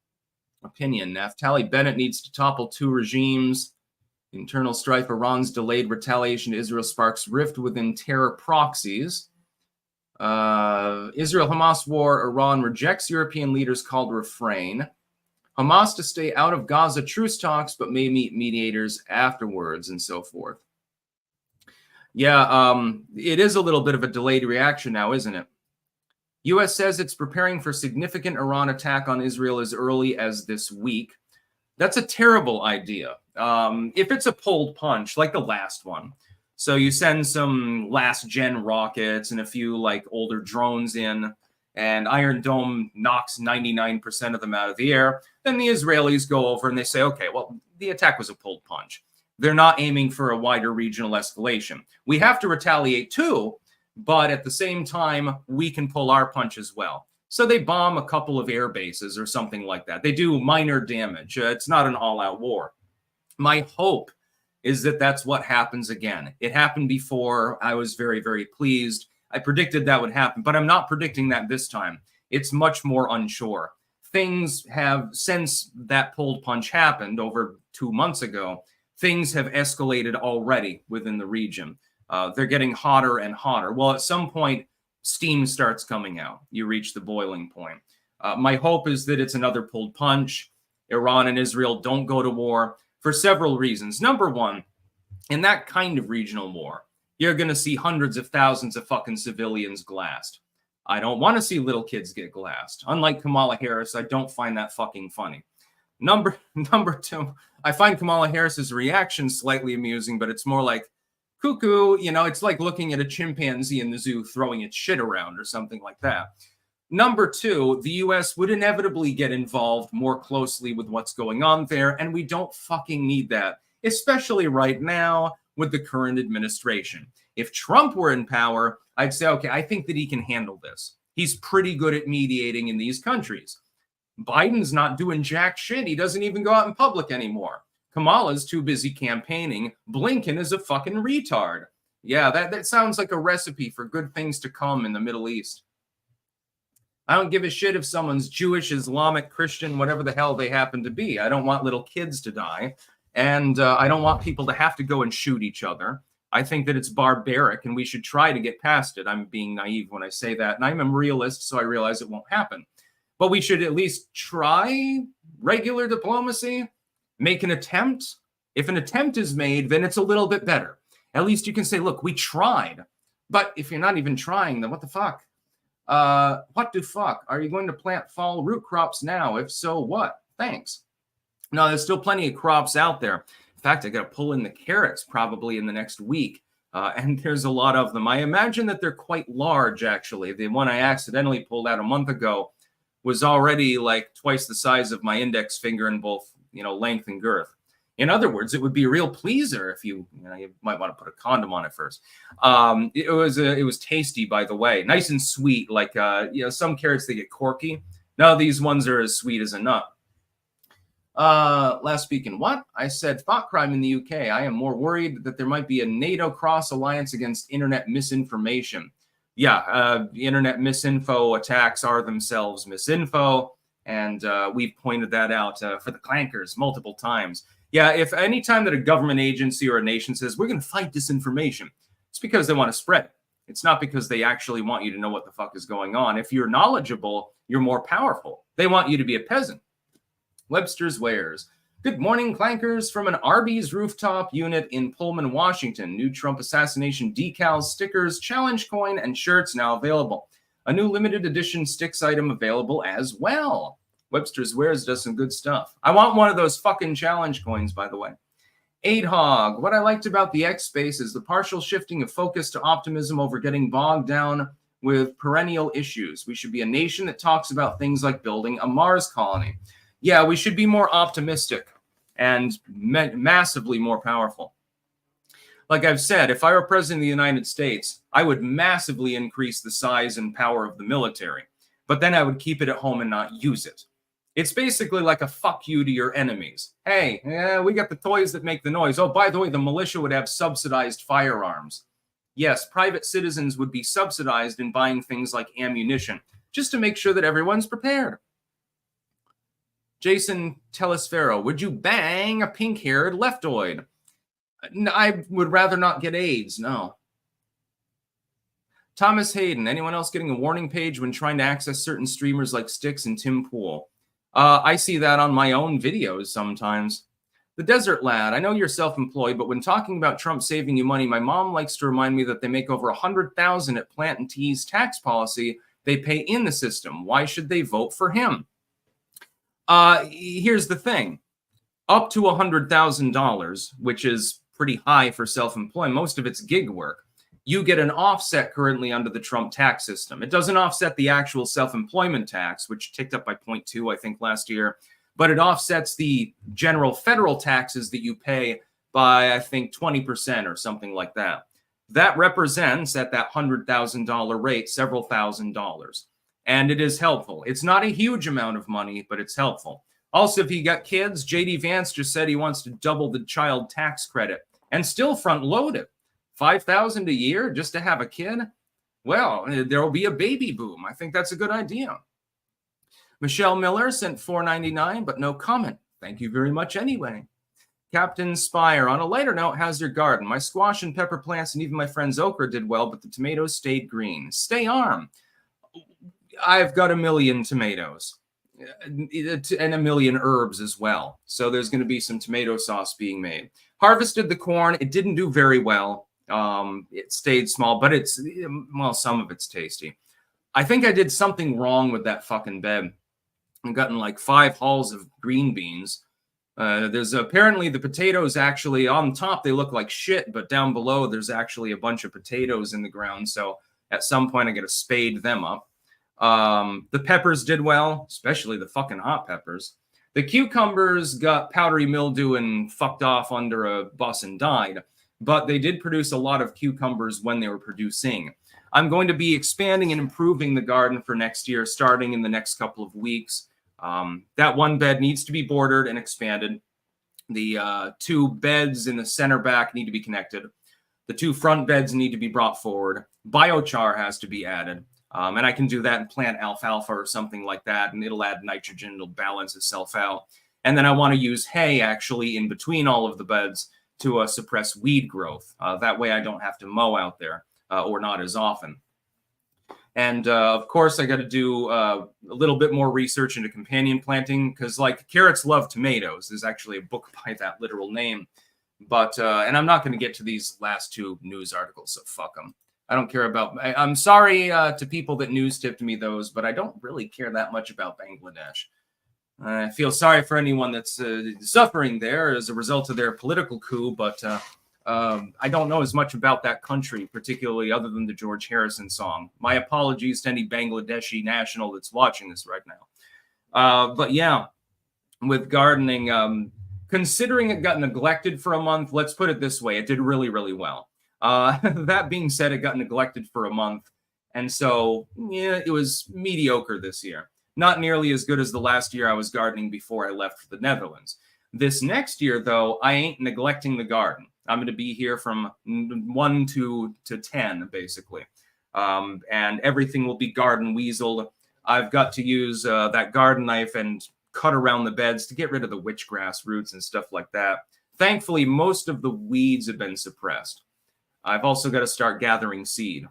Speaker 1: Opinion. Naftali Bennett needs to topple two regimes. Internal strife. Iran's delayed retaliation to Israel sparks rift within terror proxies. Israel-Hamas war. Iran rejects European leaders' call to refrain. Hamas to stay out of Gaza truce talks, but may meet mediators afterwards, and so forth. Yeah, it is a little bit of a delayed reaction now, isn't it? U.S. says it's preparing for significant Iran attack on Israel as early as this week. That's a terrible idea. If it's a pulled punch, like the last one, so you send some last-gen rockets and a few like older drones in, and Iron Dome knocks 99% of them out of the air, then the Israelis go over and they say, okay, well, the attack was a pulled punch. They're not aiming for a wider regional escalation. We have to retaliate too, but at the same time, we can pull our punch as well. So they bomb a couple of air bases or something like that. They do minor damage. It's not an all-out war. My hope is that that's what happens again. It happened before. I was very, very pleased. I predicted that would happen, but I'm not predicting that this time. It's much more unsure. Things have, since that pulled punch happened over 2 months ago, things have escalated already within the region. They're getting hotter and hotter. Well, at some point, steam starts coming out. You reach the boiling point. My hope is that it's another pulled punch. Iran and Israel don't go to war for several reasons. Number one, in that kind of regional war, you're going to see hundreds of thousands of fucking civilians glassed. I don't want to see little kids get glassed. Unlike Kamala Harris, I don't find that fucking funny. Number two, I find Kamala Harris's reaction slightly amusing, but it's more like, cuckoo, it's like looking at a chimpanzee in the zoo throwing its shit around or something like that. Number two, the U.S. would inevitably get involved more closely with what's going on there, and we don't fucking need that, especially right now with the current administration. If Trump were in power, I'd say, okay, I think that he can handle this. He's pretty good at mediating in these countries. Biden's not doing jack shit. He doesn't even go out in public anymore. Kamala's too busy campaigning. Blinken is a fucking retard. Yeah, that sounds like a recipe for good things to come in the Middle East. I don't give a shit if someone's Jewish, Islamic, Christian, whatever the hell they happen to be. I don't want little kids to die. And I don't want people to have to go and shoot each other. I think that it's barbaric and we should try to get past it. I'm being naive when I say that. And I'm a realist, so I realize it won't happen. But we should at least try regular diplomacy, make an attempt. If an attempt is made, then it's a little bit better. At least you can say, look, we tried. But if you're not even trying, then what the fuck? What the fuck? Are you going to plant fall root crops now? If so, what? Thanks. No, there's still plenty of crops out there. In fact, I got to pull in the carrots probably in the next week. And there's a lot of them. I imagine that they're quite large, actually. The one I accidentally pulled out a month ago was already like twice the size of my index finger in both, length and girth. In other words, it would be a real pleaser if you might want to put a condom on it first. It was tasty, by the way, nice and sweet. Like some carrots, they get corky. No, these ones are as sweet as a nut. Last speaking, what? I said thought crime in the UK. I am more worried that there might be a NATO cross alliance against internet misinformation. Yeah, internet misinfo attacks are themselves misinfo. And we've pointed that out for the clankers multiple times. Yeah, if any time that a government agency or a nation says, we're going to fight disinformation, it's because they want to spread it. It's not because they actually want you to know what the fuck is going on. If you're knowledgeable, you're more powerful. They want you to be a peasant. Webster's Wares. Good morning, clankers, from an Arby's rooftop unit in Pullman, Washington. New Trump assassination decals, stickers, challenge coin, and shirts now available. A new limited edition sticks item available as well. Webster's Wares does some good stuff. I want one of those fucking challenge coins, by the way. 8hog. What I liked about the X space is the partial shifting of focus to optimism over getting bogged down with perennial issues. We should be a nation that talks about things like building a Mars colony. Yeah, we should be more optimistic and massively more powerful. Like I've said, if I were president of the United States, I would massively increase the size and power of the military, but then I would keep it at home and not use it. It's basically like a fuck you to your enemies. Hey, we got the toys that make the noise. Oh, by the way, the militia would have subsidized firearms. Yes, private citizens would be subsidized in buying things like ammunition, just to make sure that everyone's prepared. Jason Telesfero, would you bang a pink-haired leftoid? I would rather not get AIDS, no. Thomas Hayden, anyone else getting a warning page when trying to access certain streamers like Styx and Tim Pool? I see that on my own videos sometimes. The Desert Lad, I know you're self-employed, but when talking about Trump saving you money, my mom likes to remind me that they make over $100,000 at Plant and Tea's tax policy they pay in the system. Why should they vote for him? Here's the thing. Up to $100,000, which is pretty high for self-employed, most of it's gig work. You get an offset currently under the Trump tax system. It doesn't offset the actual self-employment tax, which ticked up by 0.2, I think, last year, but it offsets the general federal taxes that you pay by, I think, 20% or something like that. That represents, at that $100,000 rate, several $1,000s. And it is helpful. It's not a huge amount of money, but it's helpful. Also, if you got kids, J.D. Vance just said he wants to double the child tax credit and still front load it. $5,000 a year just to have a kid? Well, there will be a baby boom. I think that's a good idea. Michelle Miller sent $4.99, but no comment. Thank you very much anyway. Captain Spire, on a lighter note, how's your garden? My squash and pepper plants and even my friend's okra did well, but the tomatoes stayed green. Stay arm. I've got 1 million tomatoes and 1 million herbs as well. So there's going to be some tomato sauce being made. Harvested the corn. It didn't do very well. It stayed small, but some of it's tasty. I think I did something wrong with that fucking bed. I've gotten like 5 hulls of green beans. There's apparently the potatoes actually on top, they look like shit, but down below there's actually a bunch of potatoes in the ground. So at some point I got to spade them up. The peppers did well, especially the fucking hot peppers. The cucumbers got powdery mildew and fucked off under a bus and died, but they did produce a lot of cucumbers when they were producing. I'm going to be expanding and improving the garden for next year, starting in the next couple of weeks. That one bed needs to be bordered and expanded. The 2 beds in the center back need to be connected. The 2 front beds need to be brought forward. Biochar has to be added. And I can do that and plant alfalfa or something like that, and it'll add nitrogen, it'll balance itself out. And then I want to use hay actually in between all of the beds to suppress weed growth. That way I don't have to mow out there or not as often. And of course, I got to do a little bit more research into companion planting because, like, carrots love tomatoes. There's actually a book by that literal name. But and I'm not going to get to these last 2 news articles, so fuck them. I don't care about. I'm sorry to people that news tipped me those, but I don't really care that much about Bangladesh. I feel sorry for anyone that's suffering there as a result of their political coup, but I don't know as much about that country, particularly other than the George Harrison song. My apologies to any Bangladeshi national that's watching this right now. But yeah, with gardening, Considering it got neglected for a month, let's put it this way, it did really, really well. That being said, it got neglected for a month. And so, yeah, it was mediocre this year. Not nearly as good as the last year I was gardening before I left for the Netherlands. This next year, though, I ain't neglecting the garden. I'm going to be here from 1 to 10, basically. And everything will be garden weaseled. I've got to use that garden knife and cut around the beds to get rid of the witchgrass roots and stuff like that. Thankfully, most of the weeds have been suppressed. I've also got to start gathering seed.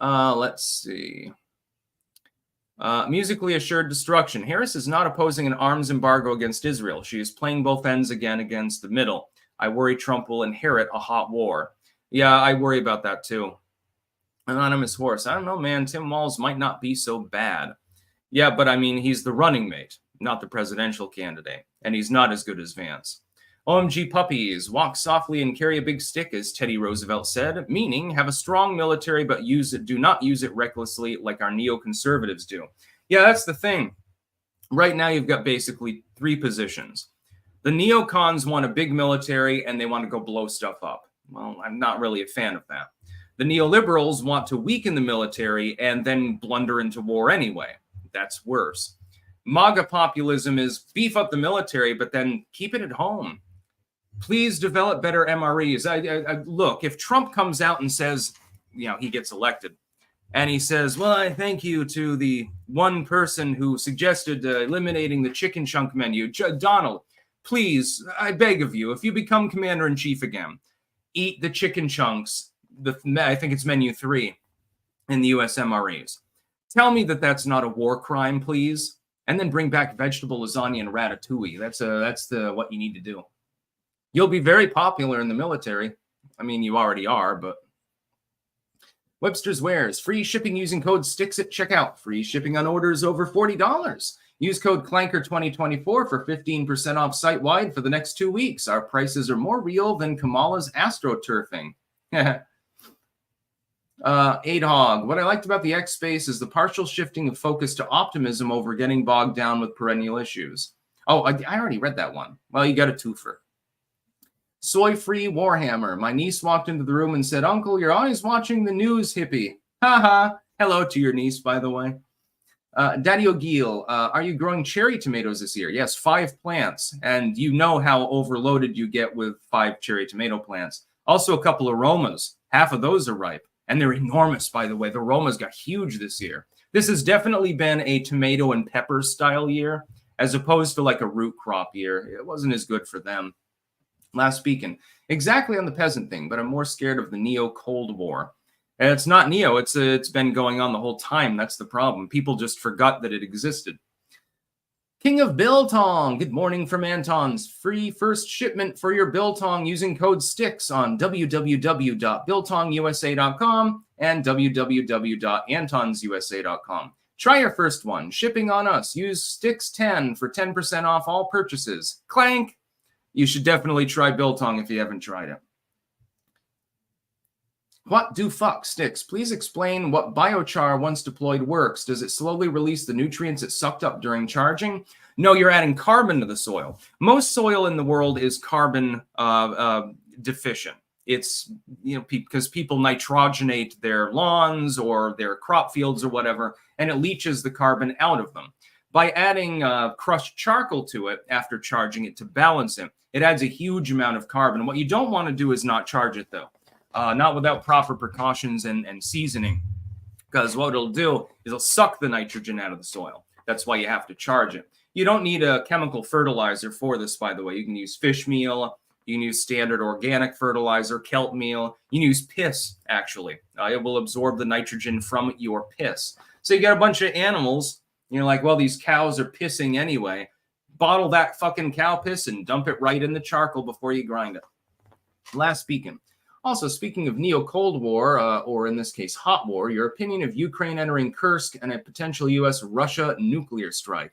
Speaker 1: Let's see. Musically assured destruction. Harris is not opposing an arms embargo against Israel. She is playing both ends again against the middle. I worry Trump will inherit a hot war. Yeah, I worry about that too. Anonymous Horse. I don't know, man. Tim Walz might not be so bad. Yeah, but I mean, he's the running mate, not the presidential candidate. And he's not as good as Vance. OMG puppies, walk softly and carry a big stick, as Teddy Roosevelt said, meaning have a strong military, but do not use it recklessly like our neoconservatives do. Yeah, that's the thing. Right now, you've got basically 3 positions. The neocons want a big military and they want to go blow stuff up. Well, I'm not really a fan of that. The neoliberals want to weaken the military and then blunder into war anyway. That's worse. MAGA populism is beef up the military, but then keep it at home. Please develop better MREs. Look, if Trump comes out and says, he gets elected, and he says, well, I thank you to the one person who suggested eliminating the chicken chunk menu. Donald, please, I beg of you, if you become commander-in-chief again, eat the chicken chunks. I think it's menu 3 in the U.S. MREs. Tell me that that's not a war crime, please, and then bring back vegetable lasagna and ratatouille. That's what you need to do. You'll be very popular in the military. I mean, you already are, but... Webster's Wares. Free shipping using code STICKS at checkout. Free shipping on orders over $40. Use code CLANKER2024 for 15% off site-wide for the next 2 weeks. Our prices are more real than Kamala's astroturfing. Adhog. What I liked about the X space is the partial shifting of focus to optimism over getting bogged down with perennial issues. Oh, I already read that one. Well, you got a twofer. Soy-free Warhammer. My niece walked into the room and said, Uncle, you're always watching the news, hippie. Haha. Hello to your niece, by the way. Daddy O'Giel, are you growing cherry tomatoes this year? Yes, 5 plants. And you know how overloaded you get with 5 cherry tomato plants. Also a couple of Romas. Half of those are ripe. And they're enormous, by the way. The Romas got huge this year. This has definitely been a tomato and pepper style year, as opposed to like a root crop year. It wasn't as good for them. Last speaking, exactly on the peasant thing, but I'm more scared of the Neo-Cold War. And it's not Neo, it's been going on the whole time. That's the problem. People just forgot that it existed. King of Biltong, good morning from Anton's. Free first shipment for your Biltong using code STICKS on www.biltongusa.com and www.antonsusa.com. Try your first one. Shipping on us. Use STICKS10 for 10% off all purchases. Clank! You should definitely try Biltong if you haven't tried it. What do fuck sticks? Please explain what biochar once deployed works. Does it slowly release the nutrients it sucked up during charging? No, you're adding carbon to the soil. Most soil in the world is carbon deficient. It's, because people nitrogenate their lawns or their crop fields or whatever, and it leaches the carbon out of them. By adding crushed charcoal to it after charging it to balance it, it adds a huge amount of carbon. What you don't want to do is not charge it, though. Not without proper precautions and seasoning, because what it'll do is it'll suck the nitrogen out of the soil. That's why you have to charge it. You don't need a chemical fertilizer for this, by the way. You can use fish meal. You can use standard organic fertilizer, kelp meal. You can use piss, actually. It will absorb the nitrogen from your piss. So you got a bunch of animals. You're like, well, these cows are pissing anyway. Bottle that fucking cow piss and dump it right in the charcoal before you grind it. Last speaking. Also, speaking of Neo-Cold War, or in this case, hot war, your opinion of Ukraine entering Kursk and a potential U.S.-Russia nuclear strike.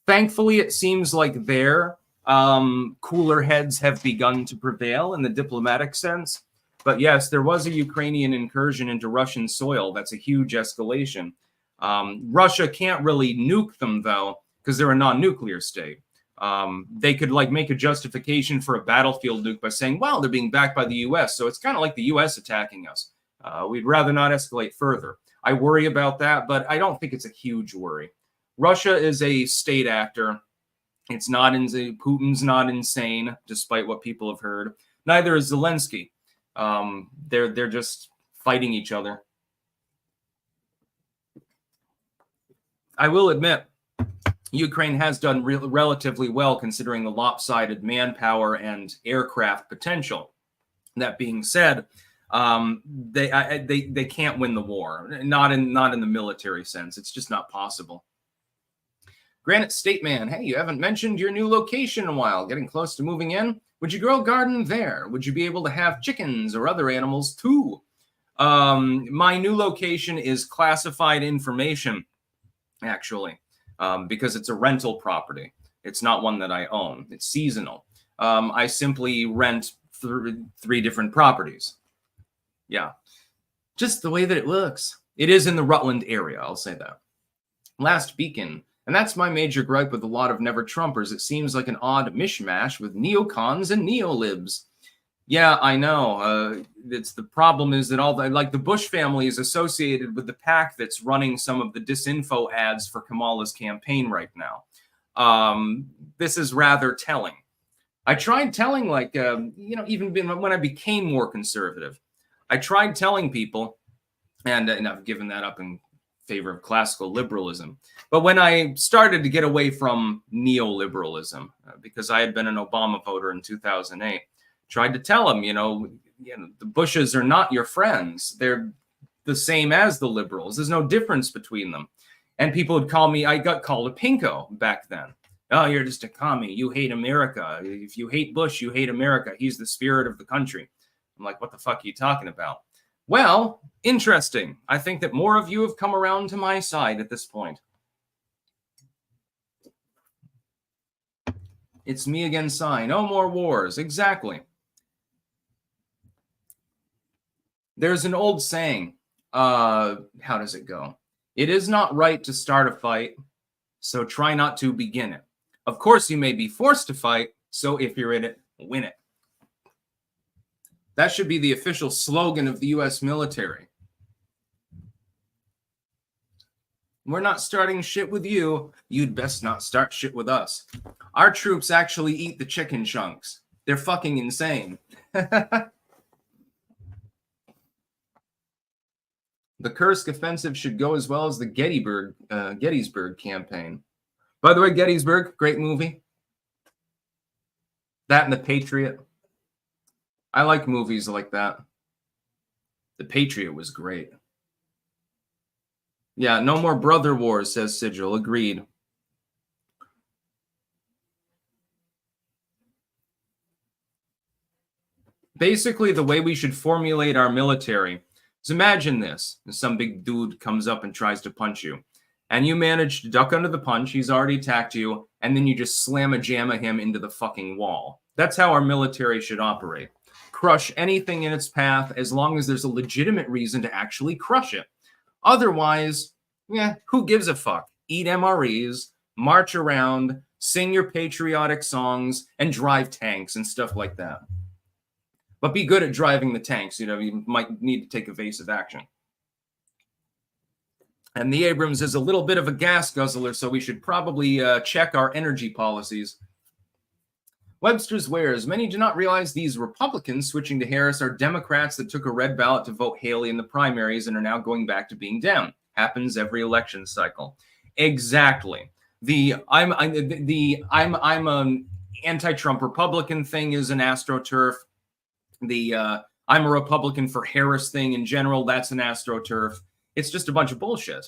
Speaker 1: Thankfully, it seems like their cooler heads have begun to prevail in the diplomatic sense. But yes, there was a Ukrainian incursion into Russian soil. That's a huge escalation. Russia can't really nuke them, though, because they're a non-nuclear state. They could like make a justification for a battlefield nuke by saying, well, they're being backed by the US, so it's kind of like the US attacking us. We'd rather not escalate further. I worry about that, but I don't think it's a huge worry. Russia is a state actor. It's not insane. Putin's not insane, despite what people have heard. Neither is Zelensky. They're just fighting each other. I will admit, Ukraine has done relatively well considering the lopsided manpower and aircraft potential. That being said, they can't win the war, not in the military sense. It's just not possible. Granite State Man, hey, you haven't mentioned your new location in a while. Getting close to moving in? Would you grow a garden there? Would you be able to have chickens or other animals too? My new location is classified information, actually, because it's a rental property. It's not one that I own. It's seasonal. I simply rent three different properties. Yeah, just the way that it looks. It is in the Rutland area, I'll say that. Last Beacon. And that's my major gripe with a lot of never-Trumpers. It seems like an odd mishmash with neocons and neolibs. Yeah, I know. It's the problem is that the Bush family is associated with the PAC that's running some of the disinfo ads for Kamala's campaign right now. This is rather telling. I tried telling, even when I became more conservative, I tried telling people, and I've given that up in favor of classical liberalism. But when I started to get away from neoliberalism, because I had been an Obama voter in 2008, tried to tell them, the Bushes are not your friends. They're the same as the liberals. There's no difference between them. And people would call me, I got called a pinko back then. Oh, you're just a commie. You hate America. If you hate Bush, you hate America. He's the spirit of the country. I'm like, what the fuck are you talking about? Well, interesting. I think that more of you have come around to my side at this point. It's me again, sign. No more wars. Exactly. There's an old saying. How does it go? It is not right to start a fight, so try not to begin it. Of course, you may be forced to fight, so if you're in it, win it. That should be the official slogan of the U.S. military. We're not starting shit with you. You'd best not start shit with us. Our troops actually eat the chicken chunks. They're fucking insane. The Kursk offensive should go as well as the Gettysburg campaign. By the way, Gettysburg, great movie. That and The Patriot. I like movies like that. The Patriot was great. Yeah, no more brother wars, says Sigil. Agreed. Basically, the way we should formulate our military is imagine this. Some big dude comes up and tries to punch you. And you manage to duck under the punch. He's already attacked you. And then you just slam-a-jamma him into the fucking wall. That's how our military should operate. Crush anything in its path as long as there's a legitimate reason to actually crush it. Otherwise, who gives a fuck? Eat MREs, march around, sing your patriotic songs, and drive tanks and stuff like that. But be good at driving the tanks. You might need to take evasive action. And the Abrams is a little bit of a gas guzzler, so we should probably check our energy policies. Webster's Wares. Many do not realize these Republicans switching to Harris are Democrats that took a red ballot to vote Haley in the primaries and are now going back to being Dem. Happens every election cycle. Exactly. I'm an anti-Trump Republican thing is an AstroTurf. I'm a Republican for Harris thing in general. That's an AstroTurf. It's just a bunch of bullshit.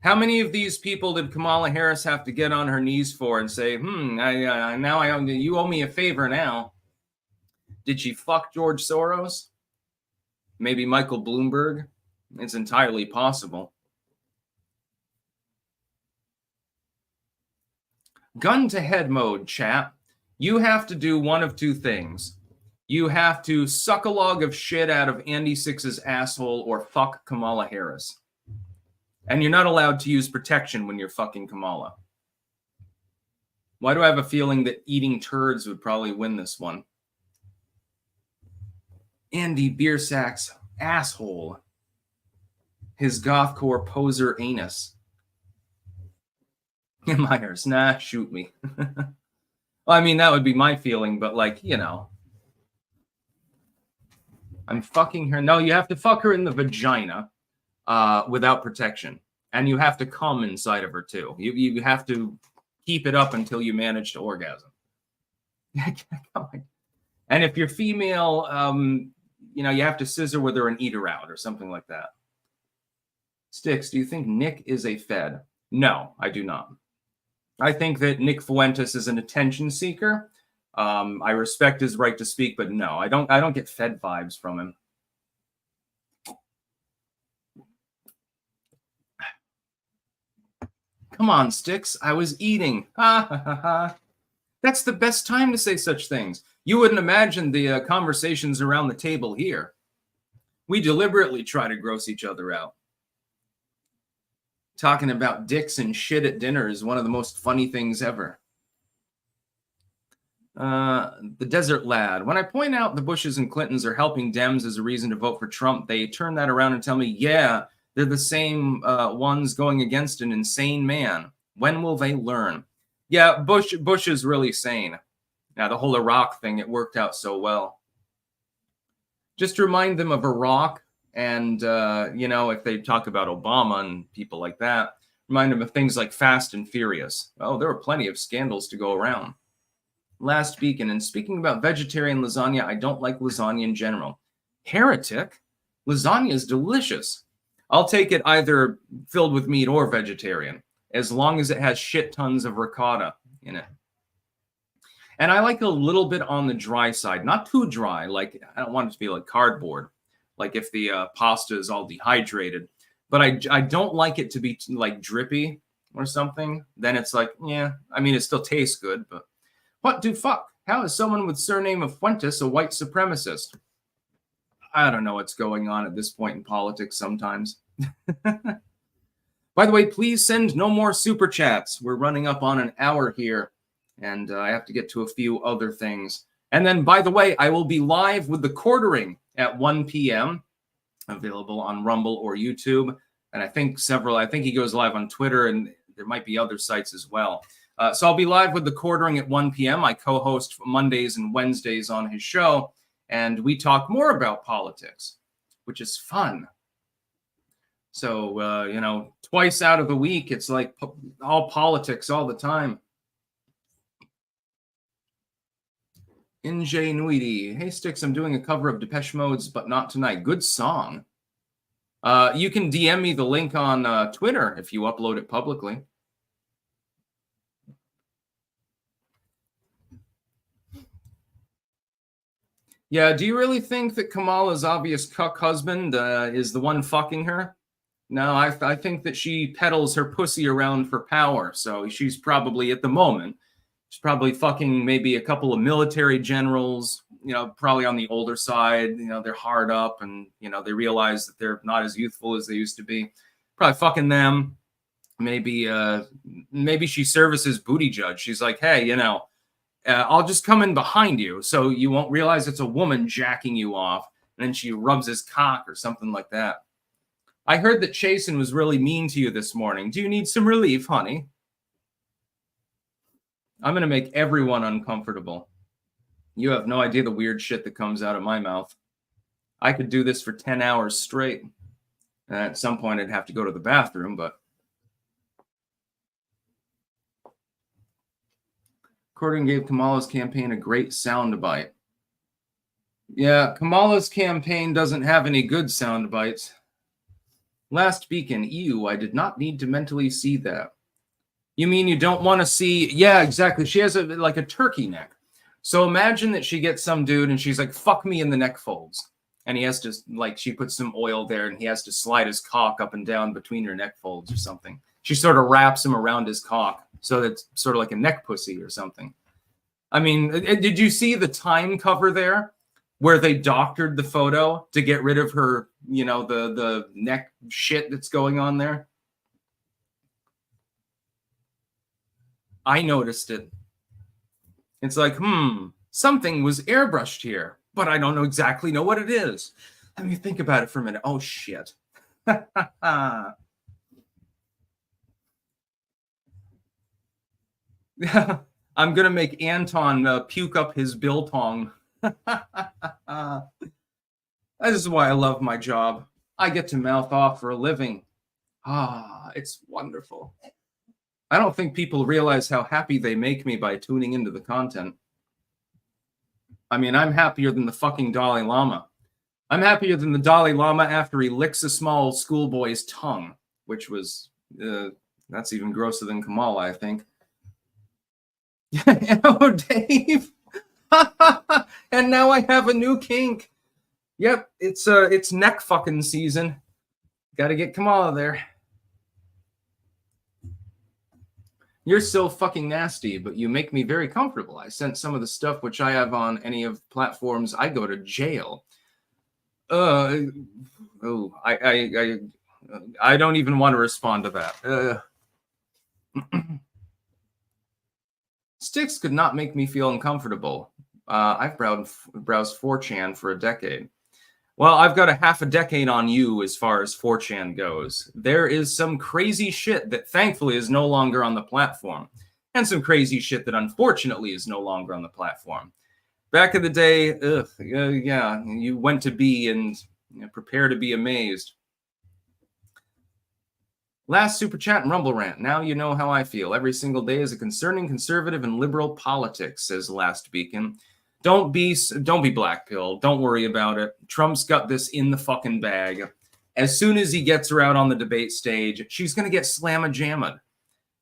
Speaker 1: How many of these people did Kamala Harris have to get on her knees for and say, you owe me a favor now? Did she fuck George Soros? Maybe Michael Bloomberg? It's entirely possible. Gun to head mode, chat. You have to do one of two things. You have to suck a log of shit out of Andy Six's asshole or fuck Kamala Harris. And you're not allowed to use protection when you're fucking Kamala. Why do I have a feeling that eating turds would probably win this one? Andy Biersack's asshole. His gothcore poser anus. Myers, nah, shoot me. Well, I mean, that would be my feeling, but like, you know. I'm fucking her. No, you have to fuck her in the vagina without protection. And you have to come inside of her, too. You have to keep it up until you manage to orgasm. And if you're female, you know, you have to scissor with her and eat her out or something like that. Sticks, do you think Nick is a Fed? No, I do not. I think that Nick Fuentes is an attention seeker. I respect his right to speak, but no, I don't get Fed vibes from him. Come on, Sticks. I was eating. Ha ha ha ha. That's the best time to say such things. You wouldn't imagine the conversations around the table here. We deliberately try to gross each other out. Talking about dicks and shit at dinner is one of the most funny things ever. The Desert Lad. When I point out the Bushes and Clintons are helping Dems as a reason to vote for Trump, they turn that around and tell me, yeah, they're the same ones going against an insane man. When will they learn? Yeah, Bush is really sane. Now, the whole Iraq thing, it worked out so well. Just remind them of Iraq. And, you know, if they talk about Obama and people like that, remind them of things like Fast and Furious. Oh, there were plenty of scandals to go around. Last Beacon, and speaking about vegetarian lasagna, I don't like lasagna in general. Heretic? Lasagna is delicious. I'll take it either filled with meat or vegetarian, as long as it has shit tons of ricotta in it. And I like a little bit on the dry side, not too dry. Like, I don't want it to be like cardboard, like if the pasta is all dehydrated. But I don't like it to be like drippy or something. Then it's like, yeah, I mean, it still tastes good, but what the fuck? How is someone with surname of Fuentes a white supremacist? I don't know what's going on at this point in politics sometimes. By the way, please send no more super chats. We're running up on an hour here, and I have to get to a few other things. And then, by the way, I will be live with the quartering at 1 p.m., available on Rumble or YouTube. And I think he goes live on Twitter, and there might be other sites as well. So I'll be live with the quartering at 1 p.m. I co-host Mondays and Wednesdays on his show, and we talk more about politics, which is fun. So, you know, twice out of the week, it's like all politics all the time. Ingenuity. Hey, Sticks, I'm doing a cover of Depeche Mode's But Not Tonight. Good song. You can DM me the link on Twitter if you upload it publicly. Yeah, do you really think that Kamala's obvious cuck husband is the one fucking her? No, I think that she peddles her pussy around for power. So she's probably, at the moment, she's probably fucking maybe a couple of military generals, you know, probably on the older side. You know, they're hard up and, you know, they realize that they're not as youthful as they used to be. Probably fucking them. Maybe she services booty judge. She's like, hey, you know, I'll just come in behind you so you won't realize it's a woman jacking you off. And then she rubs his cock or something like that. I heard that Chasen was really mean to you this morning. Do you need some relief, honey? I'm going to make everyone uncomfortable. You have no idea the weird shit that comes out of my mouth. I could do this for 10 hours straight. And at some point, I'd have to go to the bathroom, but... Corden gave Kamala's campaign a great soundbite. Yeah, Kamala's campaign doesn't have any good sound bites. Last Beacon, ew, I did not need to mentally see that. You mean you don't want to see... Yeah, exactly. She has like a turkey neck. So imagine that she gets some dude and she's like, fuck me in the neck folds. And he has to, like, she puts some oil there and he has to slide his cock up and down between her neck folds or something. She sort of wraps him around his cock. So that's sort of like a neck pussy or something. I mean, did you see the Time cover there where they doctored the photo to get rid of her, you know, the neck shit that's going on there? I noticed it. It's like, something was airbrushed here, but I don't exactly know what it is. Let me think about it for a minute. Oh, shit. I'm going to make Anton puke up his biltong. This is why I love my job. I get to mouth off for a living. It's wonderful. I don't think people realize how happy they make me by tuning into the content. I mean, I'm happier than the fucking Dalai Lama. I'm happier than the Dalai Lama after he licks a small schoolboy's tongue, which was, that's even grosser than Kamala, I think. Oh, Dave. And now I have a new kink. Yep, it's neck fucking season. Got to get Kamala there. You're so fucking nasty, but you make me very comfortable. I sent some of the stuff which I have on any of platforms. I go to jail. I don't even want to respond to that. Sticks could not make me feel uncomfortable. I've browsed 4chan for a decade. Well, I've got a half a decade on you as far as 4chan goes. There is some crazy shit that thankfully is no longer on the platform, and some crazy shit that unfortunately is no longer on the platform. Back in the day, yeah, you went to be and prepare to be amazed. Last super chat and rumble rant. Now you know how I feel. Every single day is a concerning conservative and liberal politics, says Last Beacon. Don't be black pill. Don't worry about it. Trump's got this in the fucking bag. As soon as he gets her out on the debate stage, she's going to get slamma-jammed.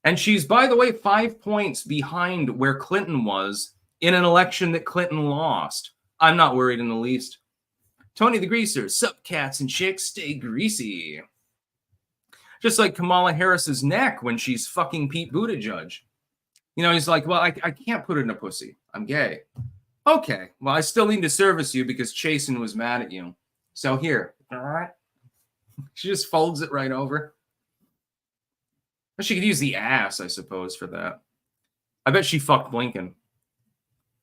Speaker 1: And she's, by the way, 5 points behind where Clinton was in an election that Clinton lost. I'm not worried in the least. Tony the Greaser, sup cats and chicks, stay greasy. Just like Kamala Harris's neck when she's fucking Pete Buttigieg. You know, he's like, well, I can't put it in a pussy. I'm gay. Okay, well, I still need to service you because Chasen was mad at you. So here. All right. She just folds it right over. She could use the ass, I suppose, for that. I bet she fucked Blinken.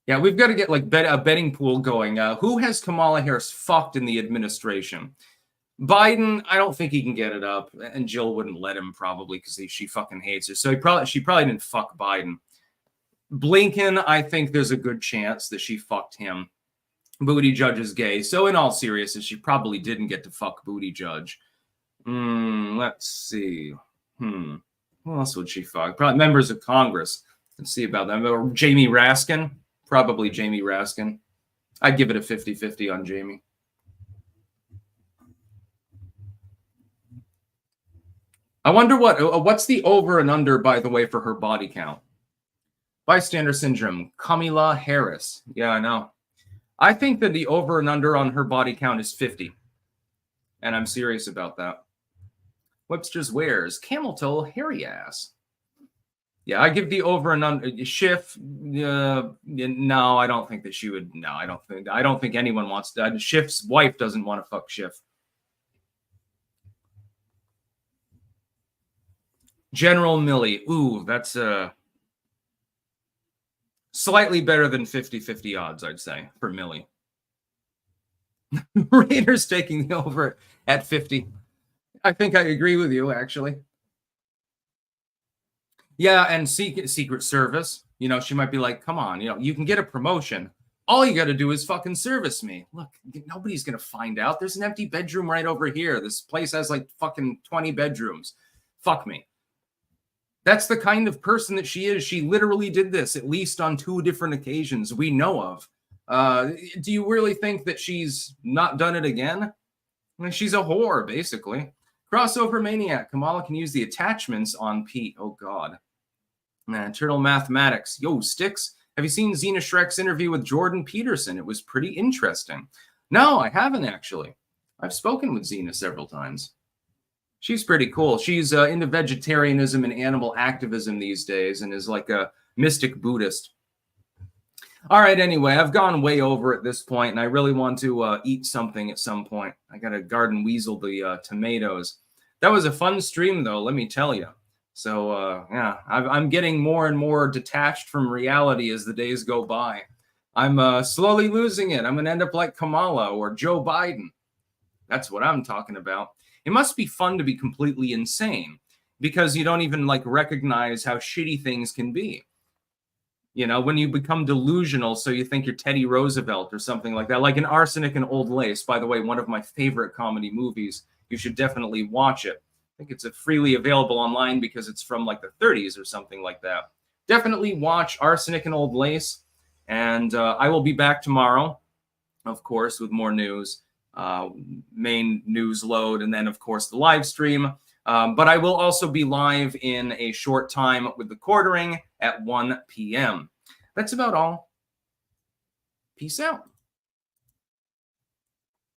Speaker 1: Yeah, we've got to get like a betting pool going. Who has Kamala Harris fucked in the administration? Biden, I don't think he can get it up, and Jill wouldn't let him probably because she fucking hates her. So she probably didn't fuck Biden. Blinken, I think there's a good chance that she fucked him. Buttigieg is gay, so in all seriousness, she probably didn't get to fuck Buttigieg. Let's see. Who else would she fuck? Probably members of Congress. Let's see about them. Or Jamie Raskin. Probably Jamie Raskin. I'd give it a 50-50 on Jamie. I wonder what's the over and under, by the way, for her body count. Bystander syndrome, Kamala Harris. Yeah, I know. I think that the over and under on her body count is 50. And I'm serious about that. Webster's Wares, camel toe, hairy ass. Yeah, I give the over and under. Schiff, no, I don't think that she would. No, I don't think anyone wants that. Schiff's wife doesn't want to fuck Schiff. General Milley. Ooh, that's slightly better than 50-50 odds, I'd say, for Milley. Raiders taking the over at 50. I think I agree with you, actually. Yeah, and Secret Service. You know, she might be like, come on, you can get a promotion. All you got to do is fucking service me. Look, nobody's going to find out. There's an empty bedroom right over here. This place has like fucking 20 bedrooms. Fuck me. That's the kind of person that she is. She literally did this at least on 2 different occasions we know of. Do you really think that she's not done it again? I mean, she's a whore, basically. Crossover maniac. Kamala can use the attachments on Pete. Oh, God. Eternal mathematics. Yo, Sticks. Have you seen Xena Shrek's interview with Jordan Peterson? It was pretty interesting. No, I haven't, actually. I've spoken with Xena several times. She's pretty cool. She's into vegetarianism and animal activism these days and is like a mystic Buddhist. All right, anyway, I've gone way over at this point, and I really want to eat something at some point. I got to garden weasel the tomatoes. That was a fun stream, though, let me tell you. So yeah, I'm getting more and more detached from reality as the days go by. I'm slowly losing it. I'm going to end up like Kamala or Joe Biden. That's what I'm talking about. It must be fun to be completely insane because you don't even like recognize how shitty things can be. You know, when you become delusional, so you think you're Teddy Roosevelt or something like that, like in Arsenic and Old Lace, by the way, one of my favorite comedy movies. You should definitely watch it. I think it's freely available online because it's from like the 30s or something like that. Definitely watch Arsenic and Old Lace. And I will be back tomorrow, of course, with more news, main news load, and then, of course, the live stream. But I will also be live in a short time with the quartering at 1 p.m. That's about all. Peace out.